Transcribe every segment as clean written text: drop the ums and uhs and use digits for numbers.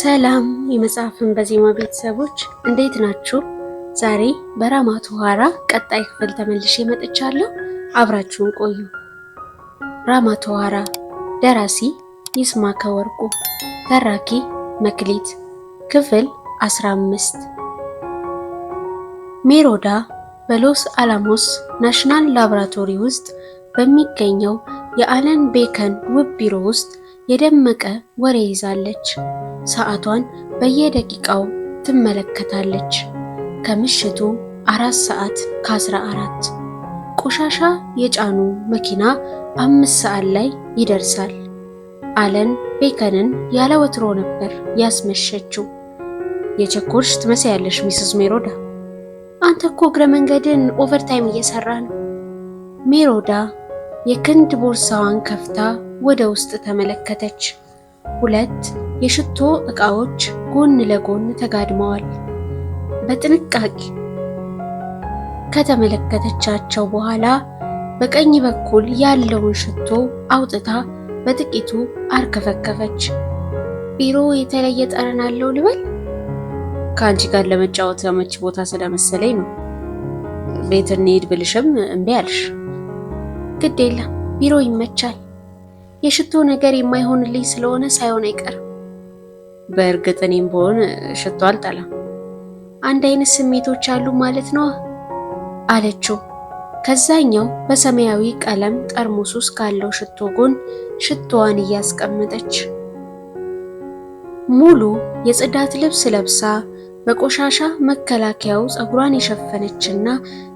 ሰላም የመጽሐፍን በዜማ ቤተሰቦች እንዴት ናችሁ? ዛሬ በራማቱ ኋራ ቀጣይ ክፍል ተመልሼ መጥቻለሁ። አብራችሁን ቆዩ። ራማቱ ኋራ ደራሲ ይስማከ ወርቁ፣ ተራኪ መክሊት። ክፍል 15። ሜሮዳ በሎስ አላሞስ ናሽናል ላቦራቶሪ ውስጥ በሚገኘው የአለን ቤከን ውብ ቢሮ ውስጥ የደመቀ ወሬ ይዛለች። ሰዓቷን በየደቂቃው ትመለከታለች። ከምሽቱ 4:14 ቆሻሻ የጫኑ መኪና 5 ሰዓት ላይ ይደርሳል። አለን ቤከንን ያለ ወትሮ ነበር ያስመሸችው። የቸኮልሽ ትመስያለሽ ሚስስ ሜሮዳ። አንተ እኮ እግረ መንገድን ኦቨርታይም እየሰራ ነው። ሜሮዳ የክንድ ቦርሳዋን ከፍታ ወደ ውስጥ ተመለከተች። 2 የሽቶ ዕቃዎች ጎን ለጎን ተጋድመዋል። በጥንቃቄ ከተመለከተቻቸው በኋላ በቀኝ በኩል ያለውን ሽቶ አውጥታ በጥቂቱ አርከፈከፈች። ቢሮ የተለየ ጠረን አለው ልበል? ከአንቺ ጋር ለመጫወት አመቺ ቦታ ስለመሰለኝ ነው። ቤት እንሂድ ብልሽም እምቢ አልሽ። ግድ የለም ቢሮ ይመቻል። የሽቶ ነገር የማይሆንልኝ ስለሆነ ሳይሆን አይቀርም። በእርግጥ እኔም ብሆን ሽቶ አልጠላም። አንድ አይነት ስሜቶች አሉ ማለት ነው አለችው። ከዛኛው በሰማያዊ ቀለም ጠርሙስ ውስጥ ካለው ሽቶ ጎን ሽቶዋን እያስቀመጠች ሙሉ የጽዳት ልብስ ለብሳ በቆሻሻ መከላከያው ፀጉሯን የሸፈነችና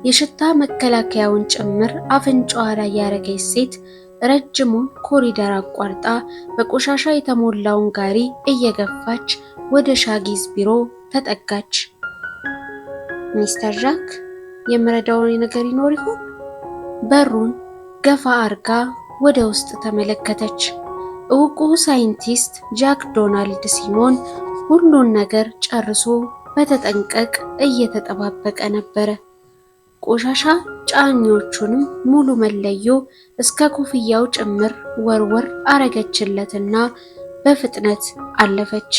የሽታ መከላከያውን ጭምር አፍንጫዋ ላይ ያረገች ሴት ረጅሙን ኮሪደር አቋርጣ በቆሻሻ የተሞላውን ጋሪ እየገፋች ወደ ሻጊዝ ቢሮ ተጠጋች። ሚስተር ጃክ የምረዳውን ነገር ይኖር ይሆን? በሩን ገፋ አርጋ ወደ ውስጥ ተመለከተች። እውቁ ሳይንቲስት ጃክ ዶናልድ ሲሞን ሁሉን ነገር ጨርሶ በተጠንቀቅ እየተጠባበቀ ነበረ። ቆሻሻ ጫኞቹንም ሙሉ መለዮ እስከ ኮፍያው ጭምር ወርወር አረገችለትና በፍጥነት አለፈች።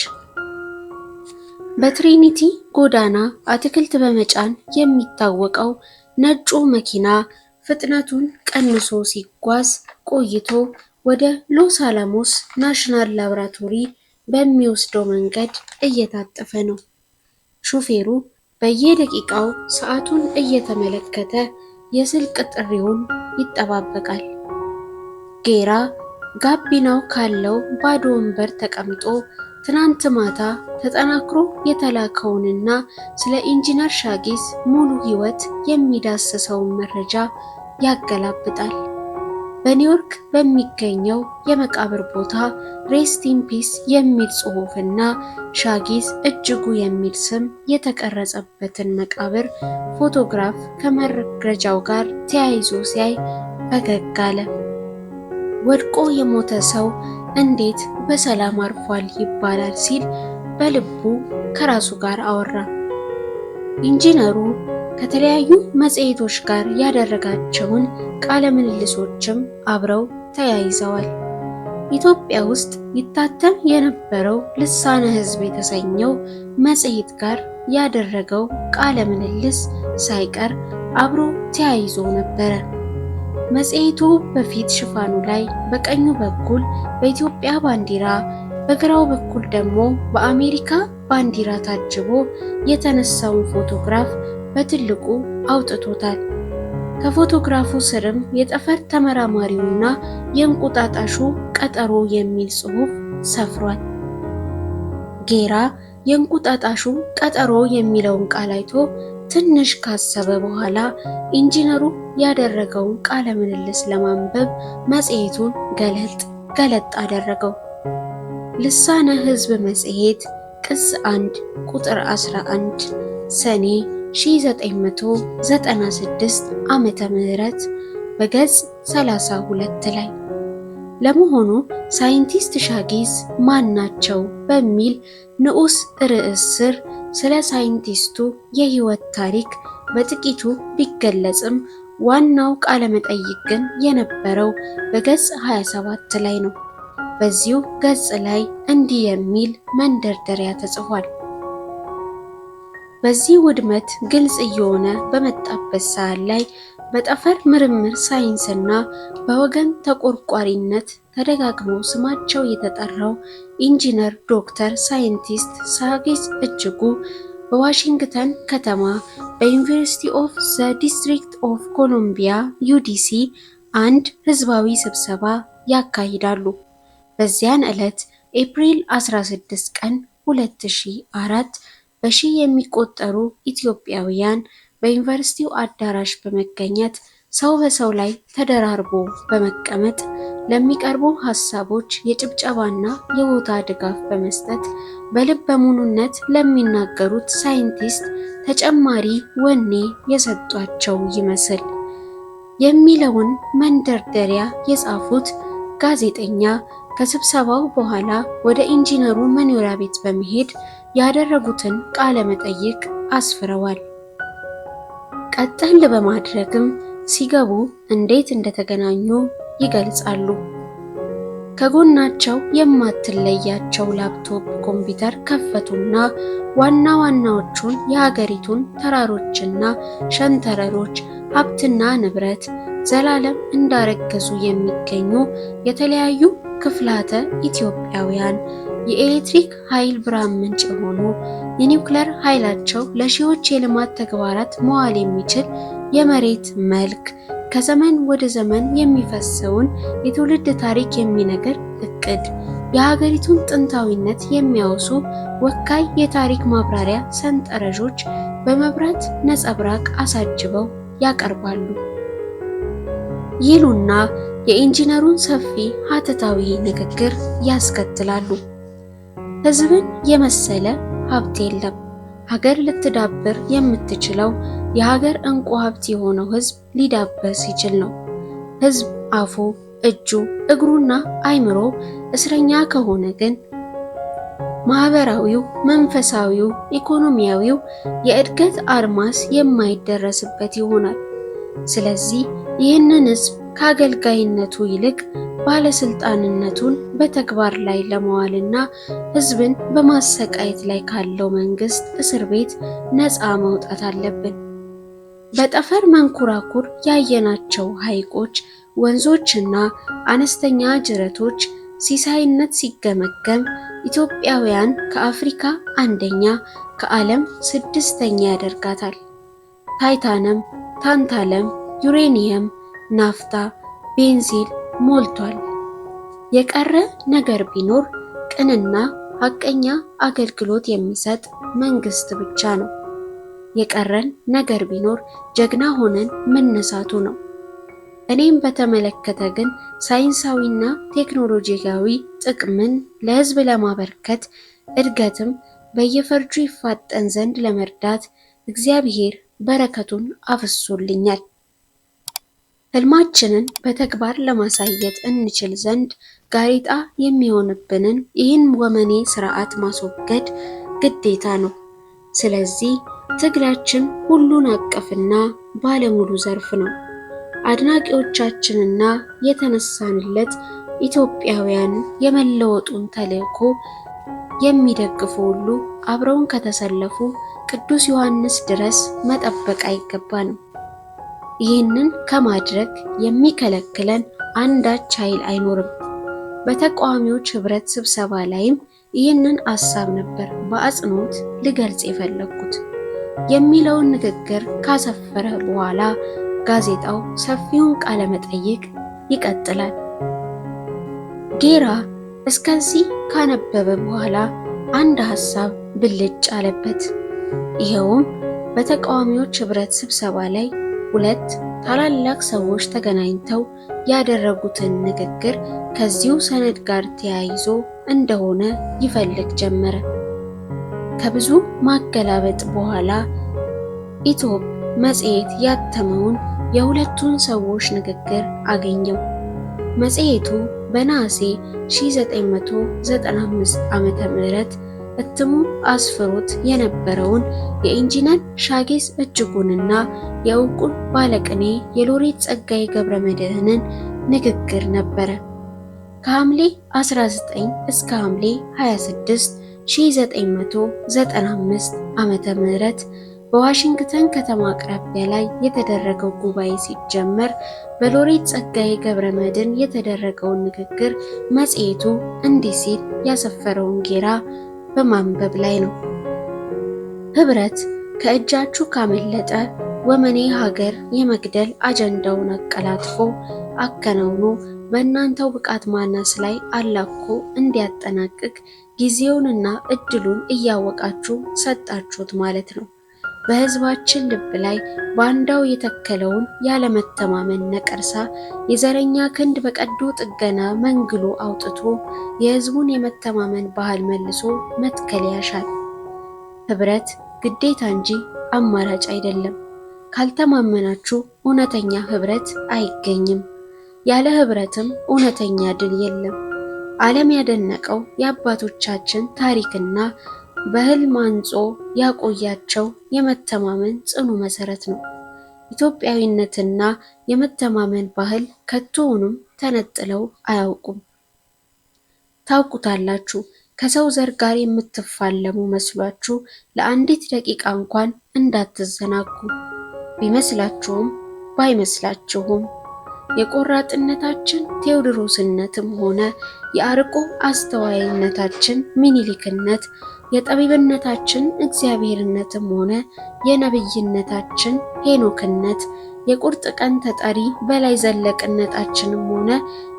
በትሪኒቲ ጎዳና አትክልት በመጫን የሚታወቀው ነጩ መኪና ፍጥነቱን ቀንሶ ሲጓዝ ቆይቶ ወደ ሎስ አላሞስ ናሽናል ላቦራቶሪ በሚወስደው መንገድ እየታጠፈ ነው። ሹፌሩ በየደቂቃው ሰዓቱን እየተመለከተ የስልክ ጥሪውን ይጠባበቃል። ጌራ ጋቢናው ካለው ባዶ ወንበር ተቀምጦ ትናንት ማታ ተጠናክሮ የተላከውንና ስለ ኢንጂነር ሻጊዝ ሙሉ ሕይወት የሚዳስሰውን መረጃ ያገላብጣል። በኒውዮርክ በሚገኘው የመቃብር ቦታ ሬስት ኢን ፒስ የሚል ጽሑፍና ሻጊዝ እጅጉ የሚል ስም የተቀረጸበትን መቃብር ፎቶግራፍ ከመረጃው ጋር ተያይዞ ሲያይ ፈገግ አለ። ወድቆ የሞተ ሰው እንዴት በሰላም አርፏል ይባላል ሲል በልቡ ከራሱ ጋር አወራ። ኢንጂነሩ ከተለያዩ መጽሔቶች ጋር ያደረጋቸውን ቃለ ምልልሶችም አብረው ተያይዘዋል። ኢትዮጵያ ውስጥ ይታተም የነበረው ልሳነ ሕዝብ የተሰኘው መጽሔት ጋር ያደረገው ቃለ ምልልስ ሳይቀር አብሮ ተያይዞ ነበረ። መጽሔቱ በፊት ሽፋኑ ላይ በቀኙ በኩል በኢትዮጵያ ባንዲራ፣ በግራው በኩል ደግሞ በአሜሪካ ባንዲራ ታጅቦ የተነሳውን ፎቶግራፍ በትልቁ አውጥቶታል። ከፎቶግራፉ ስርም የጠፈር ተመራማሪውና የእንቁጣጣሹ ቀጠሮ የሚል ጽሑፍ ሰፍሯል። ጌራ የእንቁጣጣሹ ቀጠሮ የሚለውን ቃል አይቶ ትንሽ ካሰበ በኋላ ኢንጂነሩ ያደረገውን ቃለ ምልልስ ለማንበብ መጽሔቱን ገለጥ አደረገው። ልሳነ ሕዝብ መጽሔት ቅጽ 1 ቁጥር 11 ሰኔ 1996 ዓመተ ምህረት በገጽ 32 ላይ ለመሆኑ ሳይንቲስት ሻጊዝ ማን ናቸው በሚል ንዑስ ርዕስ ስር ስለ ሳይንቲስቱ የህይወት ታሪክ በጥቂቱ ቢገለጽም ዋናው ቃለ መጠይቅ ግን የነበረው በገጽ 27 ላይ ነው። በዚሁ ገጽ ላይ እንዲህ የሚል መንደርደሪያ ተጽፏል። በዚህ ውድመት ግልጽ እየሆነ በመጣበት ሰዓት ላይ በጠፈር ምርምር ሳይንስና በወገን ተቆርቋሪነት ተደጋግሞ ስማቸው የተጠራው ኢንጂነር ዶክተር ሳይንቲስት ሳጌስ እጅጉ በዋሽንግተን ከተማ በዩኒቨርሲቲ ኦፍ ዘ ዲስትሪክት ኦፍ ኮሎምቢያ ዩዲሲ አንድ ህዝባዊ ስብሰባ ያካሂዳሉ። በዚያን ዕለት ኤፕሪል 16 ቀን 2004 በሺህ የሚቆጠሩ ኢትዮጵያውያን በዩኒቨርሲቲው አዳራሽ በመገኘት ሰው በሰው ላይ ተደራርቦ በመቀመጥ ለሚቀርቡ ሐሳቦች የጭብጨባና የቦታ ድጋፍ በመስጠት በልበ ሙሉነት ለሚናገሩት ሳይንቲስት ተጨማሪ ወኔ የሰጧቸው ይመስል የሚለውን መንደርደሪያ የጻፉት ጋዜጠኛ ከስብሰባው በኋላ ወደ ኢንጂነሩ መኖሪያ ቤት በመሄድ ያደረጉትን ቃለ መጠይቅ አስፍረዋል። ቀጠል በማድረግም ሲገቡ እንዴት እንደተገናኙ ይገልጻሉ። ከጎናቸው የማትለያቸው ላፕቶፕ ኮምፒውተር ከፈቱና ዋና ዋናዎቹን የሀገሪቱን ተራሮችና ሸንተረሮች፣ ሀብትና ንብረት፣ ዘላለም እንዳረገዙ የሚገኙ የተለያዩ ክፍላተ ኢትዮጵያውያን የኤሌክትሪክ ኃይል ብርሃን ምንጭ የሆኑ የኒውክሌር ኃይላቸው ለሺዎች የልማት ተግባራት መዋል የሚችል የመሬት መልክ ከዘመን ወደ ዘመን የሚፈሰውን የትውልድ ታሪክ የሚነግር እቅድ የሀገሪቱን ጥንታዊነት የሚያወሱ ወካይ የታሪክ ማብራሪያ ሰንጠረዦች በመብራት ነጸብራቅ አሳጅበው ያቀርባሉ ይሉና የኢንጂነሩን ሰፊ ሀተታዊ ንግግር ያስከትላሉ። ህዝብን የመሰለ ሀብት የለም። ሀገር ልትዳብር የምትችለው የሀገር እንቁ ሀብት የሆነው ህዝብ ሊዳብር ሲችል ነው። ህዝብ አፉ፣ እጁ፣ እግሩና አይምሮ እስረኛ ከሆነ ግን ማህበራዊው፣ መንፈሳዊው፣ ኢኮኖሚያዊው የእድገት አድማስ የማይደረስበት ይሆናል። ስለዚህ ይህንን ህዝብ ከአገልጋይነቱ ይልቅ ባለስልጣንነቱን በተግባር ላይ ለማዋልና ህዝብን በማሰቃየት ላይ ካለው መንግስት እስር ቤት ነፃ መውጣት አለብን። በጠፈር መንኮራኩር ያየናቸው ሐይቆች፣ ወንዞችና አነስተኛ ጅረቶች ሲሳይነት ሲገመገም ኢትዮጵያውያን ከአፍሪካ አንደኛ፣ ከዓለም ስድስተኛ ያደርጋታል። ታይታንም፣ ታንታለም፣ ዩሬኒየም፣ ናፍታ፣ ቤንዚል ሞልቷል። የቀረ ነገር ቢኖር ቅንና ሐቀኛ አገልግሎት የሚሰጥ መንግስት ብቻ ነው። የቀረን ነገር ቢኖር ጀግና ሆነን መነሳቱ ነው። እኔም በተመለከተ ግን ሳይንሳዊና ቴክኖሎጂያዊ ጥቅምን ለህዝብ ለማበርከት እድገትም በየፈርጁ ይፋጠን ዘንድ ለመርዳት እግዚአብሔር በረከቱን አፍሶልኛል። ህልማችንን በተግባር ለማሳየት እንችል ዘንድ ጋሬጣ የሚሆንብንን ይህን ወመኔ ስርዓት ማስወገድ ግዴታ ነው። ስለዚህ ትግላችን ሁሉን አቀፍና ባለሙሉ ዘርፍ ነው። አድናቂዎቻችንና የተነሳንለት ኢትዮጵያውያን የመለወጡን ተልዕኮ የሚደግፉ ሁሉ አብረውን ከተሰለፉ ቅዱስ ዮሐንስ ድረስ መጠበቅ አይገባንም። ይህንን ከማድረግ የሚከለክለን አንዳች ኃይል አይኖርም። በተቃዋሚዎች ህብረት ስብሰባ ላይም ይህንን ሐሳብ ነበር በአጽንኦት ልገልጽ የፈለኩት የሚለውን ንግግር ካሰፈረ በኋላ ጋዜጣው ሰፊውን ቃለ መጠይቅ ይቀጥላል። ጌራ እስከዚህ ካነበበ በኋላ አንድ ሐሳብ ብልጭ አለበት። ይኸውም በተቃዋሚዎች ህብረት ስብሰባ ላይ ሁለት ታላላቅ ሰዎች ተገናኝተው ያደረጉትን ንግግር ከዚሁ ሰነድ ጋር ተያይዞ እንደሆነ ይፈልግ ጀመረ። ከብዙ ማገላበጥ በኋላ ኢትዮፕ መጽሔት ያተመውን የሁለቱን ሰዎች ንግግር አገኘው። መጽሔቱ በነሐሴ 1995 ዓመተ ምህረት እትሙ አስፍሮት የነበረውን የኢንጂነር ሻጌስ እጅጉንና የእውቁን ባለቅኔ የሎሬት ጸጋዬ ገብረመድኅንን ንግግር ነበረ። ከሐምሌ 19 እስከ ሐምሌ 26 1995 ዓመተ ምህረት በዋሽንግተን ከተማ አቅራቢያ ላይ የተደረገው ጉባኤ ሲጀመር በሎሬት ጸጋዬ ገብረመድኅን የተደረገውን ንግግር መጽሔቱ እንዲህ ሲል ያሰፈረውን ጌራ በማንበብ ላይ ነው። ህብረት ከእጃችሁ ካመለጠ ወመኔ ሀገር የመግደል አጀንዳውን አቀላጥፎ አከናውኖ በእናንተው ብቃት ማነስ ላይ አላኮ እንዲያጠናቅቅ ጊዜውንና እድሉን እያወቃችሁ ሰጣችሁት ማለት ነው። በህዝባችን ልብ ላይ ባንዳው የተከለውን ያለመተማመን ነቀርሳ የዘረኛ ክንድ በቀዶ ጥገና መንግሎ አውጥቶ የህዝቡን የመተማመን ባህል መልሶ መትከል ያሻል። ህብረት ግዴታ እንጂ አማራጭ አይደለም። ካልተማመናችሁ እውነተኛ ህብረት አይገኝም። ያለ ህብረትም እውነተኛ ድል የለም። ዓለም ያደነቀው የአባቶቻችን ታሪክና በህልም አንጾ ያቆያቸው የመተማመን ጽኑ መሰረት ነው። ኢትዮጵያዊነትና የመተማመን ባህል ከቶውንም ተነጥለው አያውቁም። ታውቁታላችሁ። ከሰው ዘር ጋር የምትፋለሙ መስሏችሁ ለአንዲት ደቂቃ እንኳን እንዳትዘናጉ። ቢመስላችሁም ባይመስላችሁም የቆራጥነታችን ቴዎድሮስነትም ሆነ የአርቆ አስተዋይነታችን ሚኒሊክነት፣ የጠቢብነታችን እግዚአብሔርነትም ሆነ የነብይነታችን ሄኖክነት፣ የቁርጥ ቀን ተጠሪ በላይ ዘለቅነታችንም ሆነ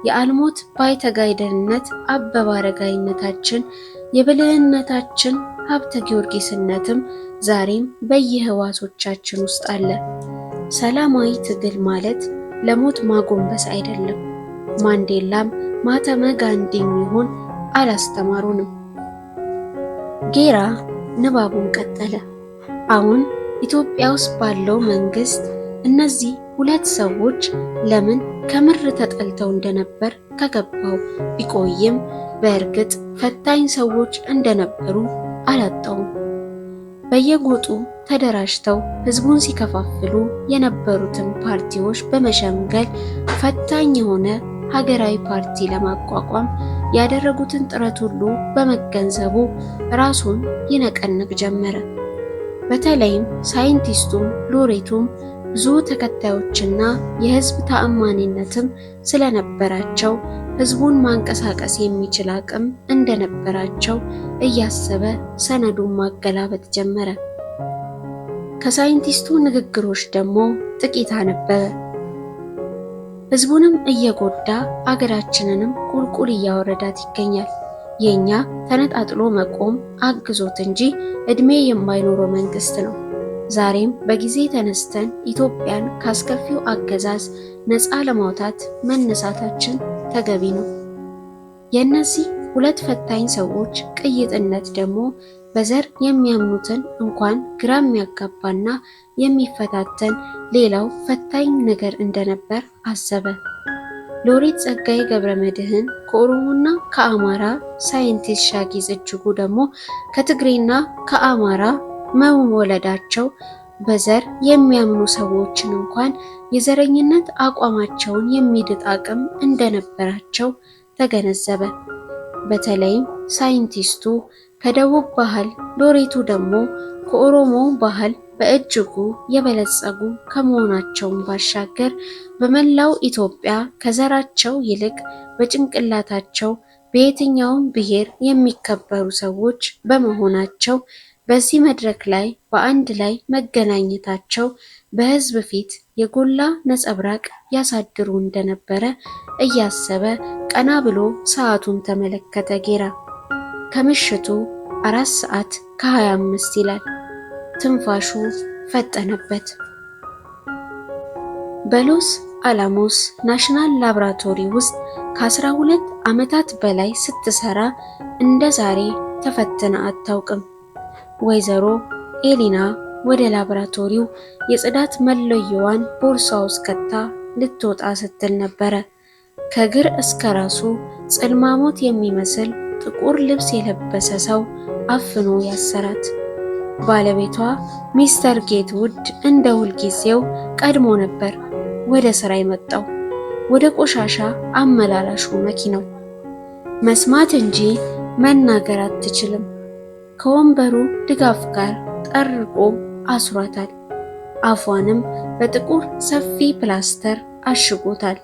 የአልሞት ባይተጋይደንነት አበበ አረጋይነታችን፣ የብልህነታችን ሀብተ ጊዮርጊስነትም ዛሬም በየህዋሶቻችን ውስጥ አለ። ሰላማዊ ትግል ማለት ለሞት ማጎንበስ አይደለም። ማንዴላም ማህተመ ጋንዲም ይሁን አላስተማሩንም። ጌራ ንባቡን ቀጠለ። አሁን ኢትዮጵያ ውስጥ ባለው መንግስት እነዚህ ሁለት ሰዎች ለምን ከምር ተጠልተው እንደነበር ከገባው ቢቆይም በእርግጥ ፈታኝ ሰዎች እንደነበሩ አላጣውም። በየጎጡ ተደራጅተው ህዝቡን ሲከፋፍሉ የነበሩትን ፓርቲዎች በመሸምገል ፈታኝ የሆነ ሀገራዊ ፓርቲ ለማቋቋም ያደረጉትን ጥረት ሁሉ በመገንዘቡ ራሱን ይነቀንቅ ጀመረ። በተለይም ሳይንቲስቱም ሎሬቱም ብዙ ተከታዮችና የህዝብ ተአማኒነትም ስለነበራቸው ህዝቡን ማንቀሳቀስ የሚችል አቅም እንደነበራቸው እያሰበ ሰነዱን ማገላበጥ ጀመረ። ከሳይንቲስቱ ንግግሮች ደግሞ ጥቂት አነበበ። ህዝቡንም እየጎዳ አገራችንንም ቁልቁል እያወረዳት ይገኛል። የኛ ተነጣጥሎ መቆም አግዞት እንጂ እድሜ የማይኖረው መንግስት ነው። ዛሬም በጊዜ ተነስተን ኢትዮጵያን ካስከፊው አገዛዝ ነፃ ለማውጣት መነሳታችን ተገቢ ነው። የእነዚህ ሁለት ፈታኝ ሰዎች ቅይጥነት ደግሞ በዘር የሚያምኑትን እንኳን ግራ የሚያጋባና የሚፈታተን ሌላው ፈታኝ ነገር እንደነበር አሰበ። ሎሬት ጸጋዬ ገብረመድኅን ከኦሮሞና ከአማራ፣ ሳይንቲስት ሻጊዝ እጅጉ ደግሞ ከትግሬና ከአማራ መወለዳቸው በዘር የሚያምኑ ሰዎችን እንኳን የዘረኝነት አቋማቸውን የሚድጥ አቅም እንደነበራቸው ተገነዘበ። በተለይም ሳይንቲስቱ ከደቡብ ባህል፣ ሎሬቱ ደግሞ ከኦሮሞ ባህል በእጅጉ የበለጸጉ ከመሆናቸውም ባሻገር በመላው ኢትዮጵያ ከዘራቸው ይልቅ በጭንቅላታቸው በየትኛውም ብሔር የሚከበሩ ሰዎች በመሆናቸው በዚህ መድረክ ላይ በአንድ ላይ መገናኘታቸው በህዝብ ፊት የጎላ ነጸብራቅ ያሳድሩ እንደነበረ እያሰበ ቀና ብሎ ሰዓቱን ተመለከተ። ጌራ ከምሽቱ 4:25 ይላል። ትንፋሹ ፈጠነበት። በሎስ አላሞስ ናሽናል ላብራቶሪ ውስጥ ከ12 ዓመታት በላይ ስትሰራ እንደ ዛሬ ተፈትና አታውቅም። ወይዘሮ ኤሊና ወደ ላብራቶሪው የጽዳት መለዮዋን ቦርሳ ውስጥ ከታ ልትወጣ ስትል ነበረ ከግር እስከ ራሱ ጽልማሞት የሚመስል ጥቁር ልብስ የለበሰ ሰው አፍኖ ያሰራት። ባለቤቷ ሚስተር ጌትውድ እንደ ሁልጊዜው ቀድሞ ነበር ወደ ስራ የመጣው። ወደ ቆሻሻ አመላላሹ መኪናው መስማት እንጂ መናገር አትችልም። ከወንበሩ ድጋፍ ጋር ጠርቆ አስሯታል። አፏንም በጥቁር ሰፊ ፕላስተር አሽጎታል።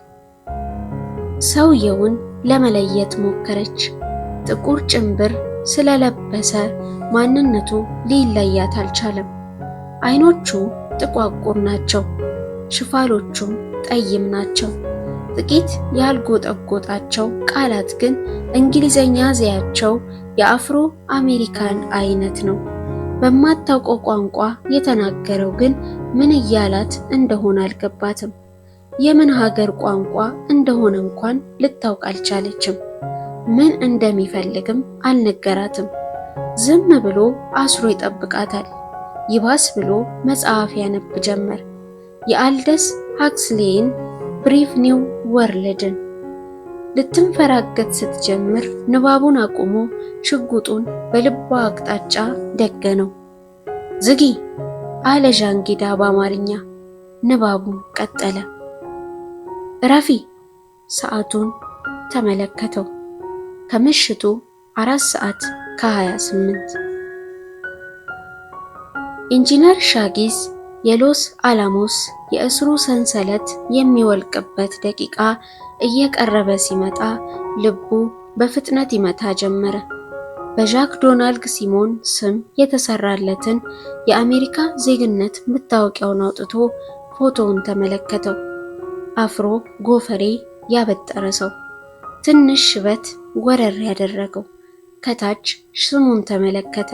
ሰውየውን ለመለየት ሞከረች። ጥቁር ጭንብር ስለለበሰ ማንነቱ ሊለያት አልቻለም። አይኖቹ ጥቋቁር ናቸው፣ ሽፋሎቹም ጠይም ናቸው። ጥቂት ያልጎጠጎጣቸው ቃላት ግን እንግሊዘኛ ዘያቸው የአፍሮ አሜሪካን አይነት ነው። በማታውቀው ቋንቋ የተናገረው ግን ምን እያላት እንደሆነ አልገባትም። የምን ሀገር ቋንቋ እንደሆነ እንኳን ልታውቅ አልቻለችም። ምን እንደሚፈልግም አልነገራትም። ዝም ብሎ አስሮ ይጠብቃታል። ይባስ ብሎ መጽሐፍ ያነብ ጀመር። የአልደስ ሃክስሌይን ብሪፍ ኒው ወርልድን። ልትንፈራገጥ ስትጀምር ንባቡን አቁሞ ሽጉጡን በልቧ አቅጣጫ ደገነው። ዝጊ አለ ዣንጊዳ በአማርኛ። ንባቡን ቀጠለ። እረፊ። ሰዓቱን ተመለከተው። ከምሽቱ 4:28 ኢንጂነር ሻጊዝ የሎስ አላሞስ የእስሩ ሰንሰለት የሚወልቅበት ደቂቃ እየቀረበ ሲመጣ ልቡ በፍጥነት ይመታ ጀመረ። በዣክ ዶናልድ ሲሞን ስም የተሰራለትን የአሜሪካ ዜግነት መታወቂያውን አውጥቶ ፎቶውን ተመለከተው። አፍሮ ጎፈሬ ያበጠረ ሰው፣ ትንሽ ሽበት ወረር ያደረገው። ከታች ስሙን ተመለከተ፣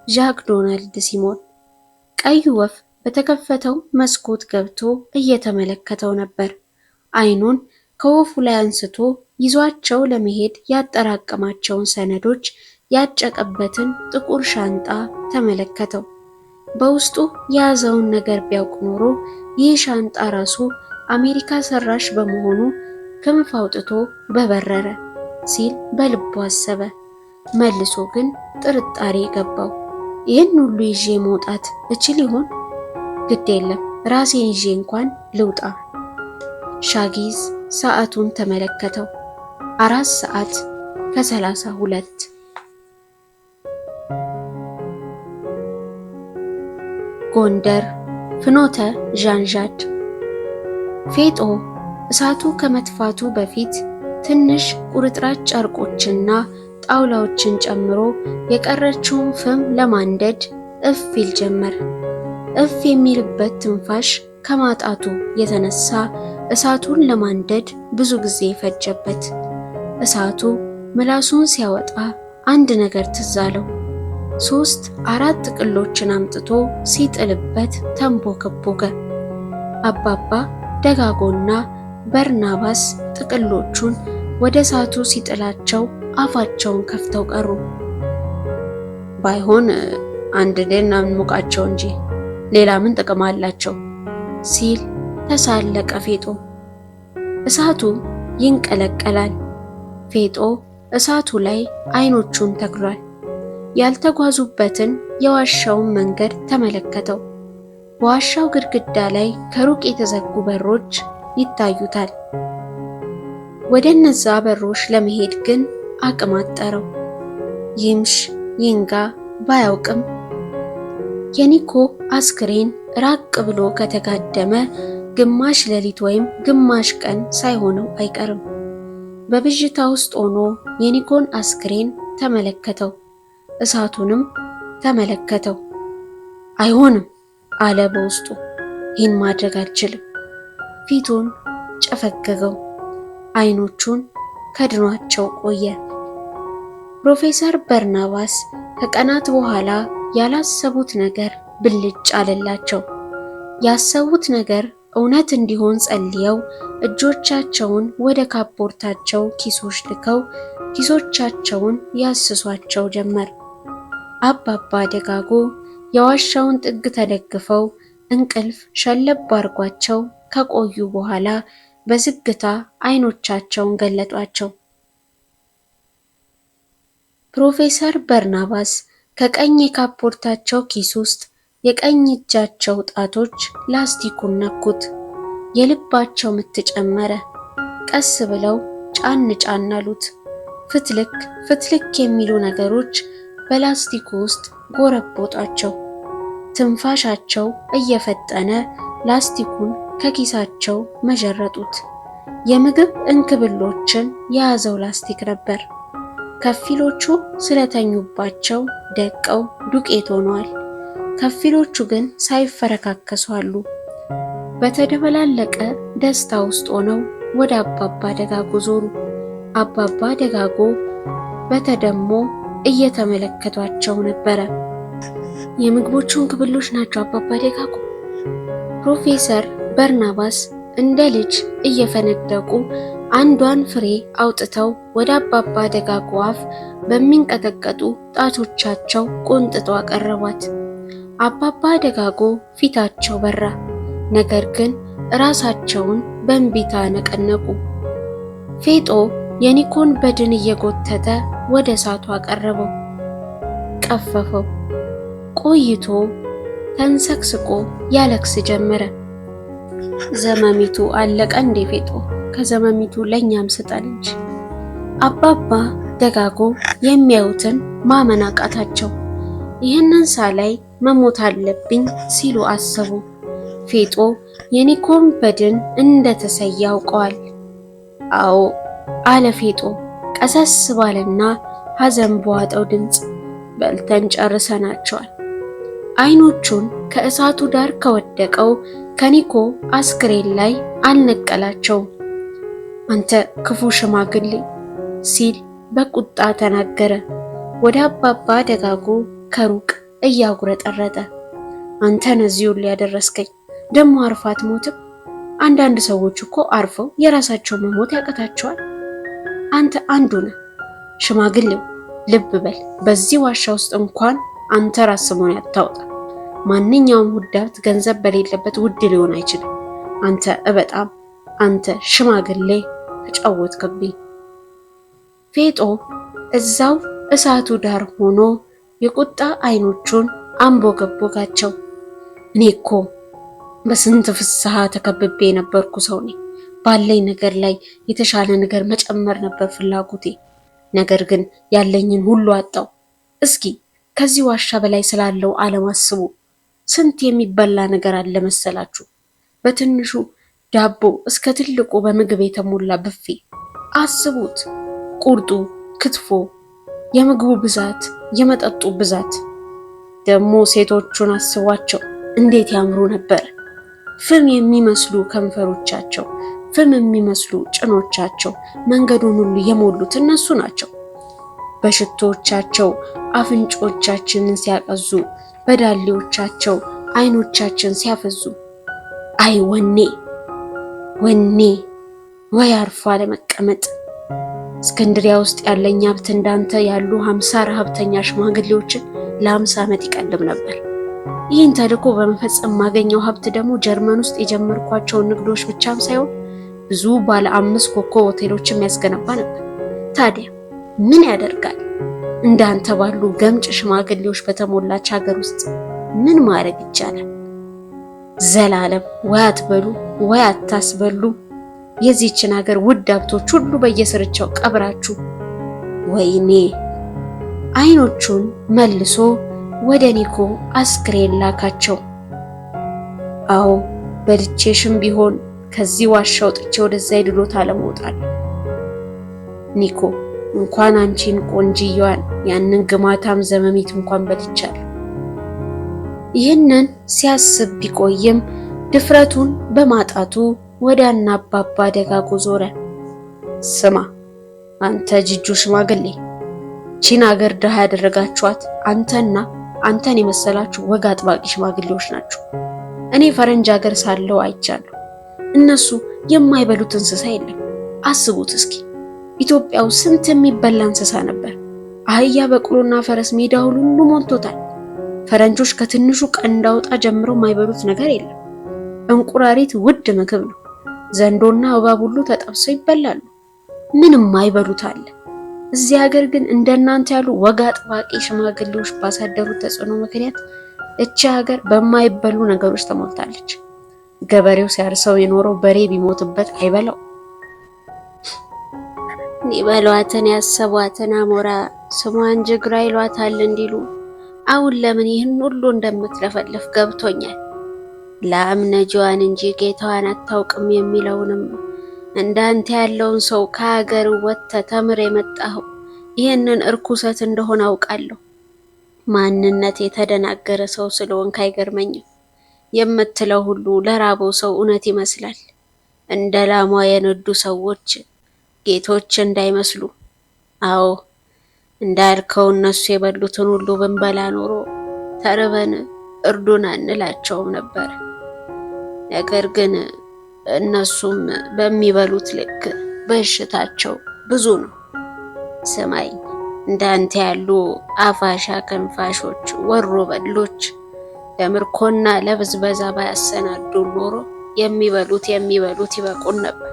ዣክ ዶናልድ ሲሞን። ቀይ ወፍ በተከፈተው መስኮት ገብቶ እየተመለከተው ነበር። አይኑን ከወፉ ላይ አንስቶ ይዟቸው ለመሄድ ያጠራቀማቸውን ሰነዶች ያጨቀበትን ጥቁር ሻንጣ ተመለከተው። በውስጡ የያዘውን ነገር ቢያውቅ ኖሮ ይህ ሻንጣ ራሱ አሜሪካ ሰራሽ በመሆኑ ክንፍ አውጥቶ በበረረ ሲል በልቡ አሰበ። መልሶ ግን ጥርጣሬ ገባው። ይህን ሁሉ ይዤ መውጣት እችል ይሆን? ግድ የለም ራሴን ይዤ እንኳን ልውጣ። ሻጊዝ ሰዓቱን ተመለከተው። 4:32 ጎንደር ፍኖተ ዣንዣድ። ፌጦ እሳቱ ከመጥፋቱ በፊት ትንሽ ቁርጥራጭ ጨርቆችና ጣውላዎችን ጨምሮ የቀረችውን ፍም ለማንደድ እፍ ይል ጀመር። እፍ የሚልበት ትንፋሽ ከማጣቱ የተነሳ እሳቱን ለማንደድ ብዙ ጊዜ ፈጀበት። እሳቱ ምላሱን ሲያወጣ አንድ ነገር ትዝ አለው። 3-4 ጥቅሎችን አምጥቶ ሲጥልበት ተንቦከቦከ። አባባ ደጋጎና በርናባስ ጥቅሎቹን ወደ እሳቱ ሲጥላቸው አፋቸውን ከፍተው ቀሩ። ባይሆን አንድ ደና እንሞቃቸው እንጂ ሌላ ምን ጥቅም አላቸው ሲል ተሳለቀ ፌጦ። እሳቱ ይንቀለቀላል። ፌጦ እሳቱ ላይ አይኖቹን ተክሏል። ያልተጓዙበትን የዋሻውን መንገድ ተመለከተው። በዋሻው ግድግዳ ላይ ከሩቅ የተዘጉ በሮች ይታዩታል። ወደ እነዛ በሮች ለመሄድ ግን አቅም አጠረው። ይምሽ ይንጋ ባያውቅም የኒኮ አስክሬን ራቅ ብሎ ከተጋደመ ግማሽ ሌሊት ወይም ግማሽ ቀን ሳይሆነው አይቀርም። በብዥታ ውስጥ ሆኖ የኒኮን አስክሬን ተመለከተው፣ እሳቱንም ተመለከተው። አይሆንም አለ በውስጡ። ይህን ማድረግ አልችልም። ፊቱን ጨፈገገው። አይኖቹን ከድኗቸው ቆየ። ፕሮፌሰር በርናባስ ከቀናት በኋላ ያላሰቡት ነገር ብልጭ አለላቸው። ያሰቡት ነገር እውነት እንዲሆን ጸልየው እጆቻቸውን ወደ ካፖርታቸው ኪሶች ልከው ኪሶቻቸውን ያስሷቸው ጀመር። አባባ ደጋጎ የዋሻውን ጥግ ተደግፈው እንቅልፍ ሸለብ አርጓቸው ከቆዩ በኋላ በዝግታ አይኖቻቸውን ገለጧቸው። ፕሮፌሰር በርናባስ ከቀኝ የካፖርታቸው ኪስ ውስጥ የቀኝ እጃቸው ጣቶች ላስቲኩን ነኩት። የልባቸው ምት ጨመረ። ቀስ ብለው ጫን ጫን አሉት። ፍትልክ ፍትልክ የሚሉ ነገሮች በላስቲኩ ውስጥ ጎረቦጣቸው። ትንፋሻቸው እየፈጠነ ላስቲኩን ከኪሳቸው መዠረጡት። የምግብ እንክብሎችን የያዘው ላስቲክ ነበር። ከፊሎቹ ስለተኙባቸው ደቀው ዱቄት ሆነዋል። ከፊሎቹ ግን ሳይፈረካከሱ አሉ። በተደበላለቀ ደስታ ውስጥ ሆነው ወደ አባባ ደጋጎ ዞሩ። አባባ ደጋጎ በተደሞ እየተመለከቷቸው ነበረ። የምግቦቹን ክብሎች ናቸው አባባ ደጋጎ። ፕሮፌሰር በርናባስ እንደ ልጅ እየፈነደቁ አንዷን ፍሬ አውጥተው ወደ አባባ ደጋጎ አፍ በሚንቀጠቀጡ ጣቶቻቸው ቆንጥጠው አቀረቧት። አባባ ደጋጎ ፊታቸው በራ፣ ነገር ግን ራሳቸውን በእንቢታ ነቀነቁ። ፌጦ የኒኮን በድን እየጎተተ ወደ እሳቱ አቀረበው፣ ቀፈፈው። ቆይቶ ተንሰቅስቆ ያለቅስ ጀመረ። ዘመሚቱ አለቀ እንዴ ፌጦ? ከዘመሚቱ ለኛም ስጠን እንጂ። አባባ ደጋጎ የሚያዩትን ማመን አቃታቸው። ይህንን ሳላይ መሞት አለብኝ ሲሉ አሰቡ። ፌጦ የኒኮን በድን እንደተሰየ ያውቀዋል። አዎ አለ ፌጦ ቀሰስ ባለና ሐዘን በዋጠው ድምፅ። በልተን ጨርሰናቸዋል። አይኖቹን ከእሳቱ ዳር ከወደቀው ከኒኮ አስክሬን ላይ አልነቀላቸውም። አንተ ክፉ ሽማግሌ ሲል በቁጣ ተናገረ። ወደ አባባ ደጋጎ ከሩቅ እያጉረጠረጠ አንተ ነዚሁን ሊያደረስከኝ ደሞ አርፋት ሞትም። አንዳንድ ሰዎች እኮ አርፈው የራሳቸው መሞት ያቀታቸዋል። አንተ አንዱ ነህ። ሽማግሌው ልብ በል፣ በዚህ ዋሻ ውስጥ እንኳን አንተ ራስ መሆን ያታውጣ። ማንኛውም ውድ ሀብት ገንዘብ በሌለበት ውድ ሊሆን አይችልም። አንተ በጣም አንተ ሽማግሌ ተጫወትክብኝ። ፌጦ እዛው እሳቱ ዳር ሆኖ የቁጣ አይኖቹን አንቦገቦጋቸው። እኔ እኮ በስንት ፍስሐ ተከብቤ የነበርኩ ሰው ነኝ። ባለኝ ነገር ላይ የተሻለ ነገር መጨመር ነበር ፍላጎቴ። ነገር ግን ያለኝን ሁሉ አጣው። እስኪ ከዚህ ዋሻ በላይ ስላለው ዓለም አስቡ። ስንት የሚበላ ነገር አለ መሰላችሁ? በትንሹ ዳቦ እስከ ትልቁ በምግብ የተሞላ ብፌ አስቡት። ቁርጡ፣ ክትፎ፣ የምግቡ ብዛት፣ የመጠጡ ብዛት። ደግሞ ሴቶቹን አስቧቸው፣ እንዴት ያምሩ ነበር! ፍም የሚመስሉ ከንፈሮቻቸው፣ ፍም የሚመስሉ ጭኖቻቸው፣ መንገዱን ሁሉ የሞሉት እነሱ ናቸው። በሽቶቻቸው አፍንጮቻችንን ሲያቀዙ፣ በዳሌዎቻቸው አይኖቻችን ሲያፈዙ። አይ ወኔ ወኔ! ወይ አርፎ አለመቀመጥ! እስክንድሪያ ውስጥ ያለኝ ሀብት እንዳንተ ያሉ 50 ረሀብተኛ ሽማግሌዎችን ለ50 ዓመት ይቀልብ ነበር። ይህን ተልዕኮ በመፈጸም ማገኘው ሀብት ደግሞ ጀርመን ውስጥ የጀመርኳቸውን ንግዶች ብቻም ሳይሆን ብዙ ባለ 5 ኮከብ ሆቴሎችን ያስገነባ ነበር። ታዲያ ምን ያደርጋል፣ እንዳንተ ባሉ ገምጭ ሽማግሌዎች በተሞላች ሀገር ውስጥ ምን ማድረግ ይቻላል? ዘላለም ወይ አትበሉ ወይ አታስበሉ የዚህችን ሀገር ውድ ሀብቶች ሁሉ በየስርቻው ቀብራችሁ። ወይኔ! አይኖቹን መልሶ ወደ ኒኮ አስክሬን ላካቸው። አዎ በልቼሽም ቢሆን ከዚህ ዋሻ ወጥቼ ወደዛ የድሎት አለመውጣል። ኒኮ እንኳን አንቺን ቆንጅየዋን ያንን ግማታም ዘመሚት እንኳን በልቻለሁ። ይህንን ሲያስብ ቢቆይም ድፍረቱን በማጣቱ ወደ አባባ ደጋጎ ዞረ። ስማ አንተ ጅጁ ሽማግሌ፣ ቺን አገር ድሃ ያደረጋችኋት አንተና አንተን የመሰላችሁ ወግ አጥባቂ ሽማግሌዎች ናቸው። እኔ ፈረንጅ ሀገር ሳለው አይቻለሁ። እነሱ የማይበሉት እንስሳ የለም። አስቡት እስኪ ኢትዮጵያው ስንት የሚበላ እንስሳ ነበር። አህያ፣ በቅሎና ፈረስ ሜዳውን ሁሉ ሞልቶታል። ፈረንጆች ከትንሹ ቀንድ አውጣ ጀምረው የማይበሉት ነገር የለም። እንቁራሪት ውድ ምግብ ነው። ዘንዶና እባብ ሁሉ ተጠብሰው ይበላሉ። ምንም አይበሉት አለ። እዚህ ሀገር ግን እንደናንተ ያሉ ወግ አጥባቂ ሽማግሌዎች ባሳደሩት ተጽዕኖ ምክንያት እቺ ሀገር በማይበሉ ነገሮች ተሞልታለች። ገበሬው ሲያርሰው የኖረው በሬ ቢሞትበት አይበላው። እኔ ሊበሏትን ያሰቧትን አሞራ ስሟን ጅግራ ይሏታል እንዲሉ አሁን ለምን ይህን ሁሉ እንደምትለፈልፍ ገብቶኛል። ላም ነጂዋን እንጂ ጌታዋን አታውቅም የሚለውንም እንዳንተ ያለውን ሰው ከሀገር ወጥተህ ተምር የመጣኸው ይህንን እርኩሰት እንደሆነ አውቃለሁ። ማንነት የተደናገረ ሰው ስለሆንክ አይገርመኝም። የምትለው ሁሉ ለራበው ሰው እውነት ይመስላል። እንደ ላሟ የነዱ ሰዎች ጌቶች እንዳይመስሉ። አዎ እንዳልከው እነሱ የበሉትን ሁሉ ብንበላ ኖሮ ተርበን እርዱን አንላቸውም ነበር። ነገር ግን እነሱም በሚበሉት ልክ በሽታቸው ብዙ ነው። ስማኝ፣ እንዳንተ ያሉ አፋሻ ከንፋሾች ወሮ በሎች ለምርኮና ለብዝበዛ ባያሰናዱ ኖሮ የሚበሉት ይበቁን ነበር።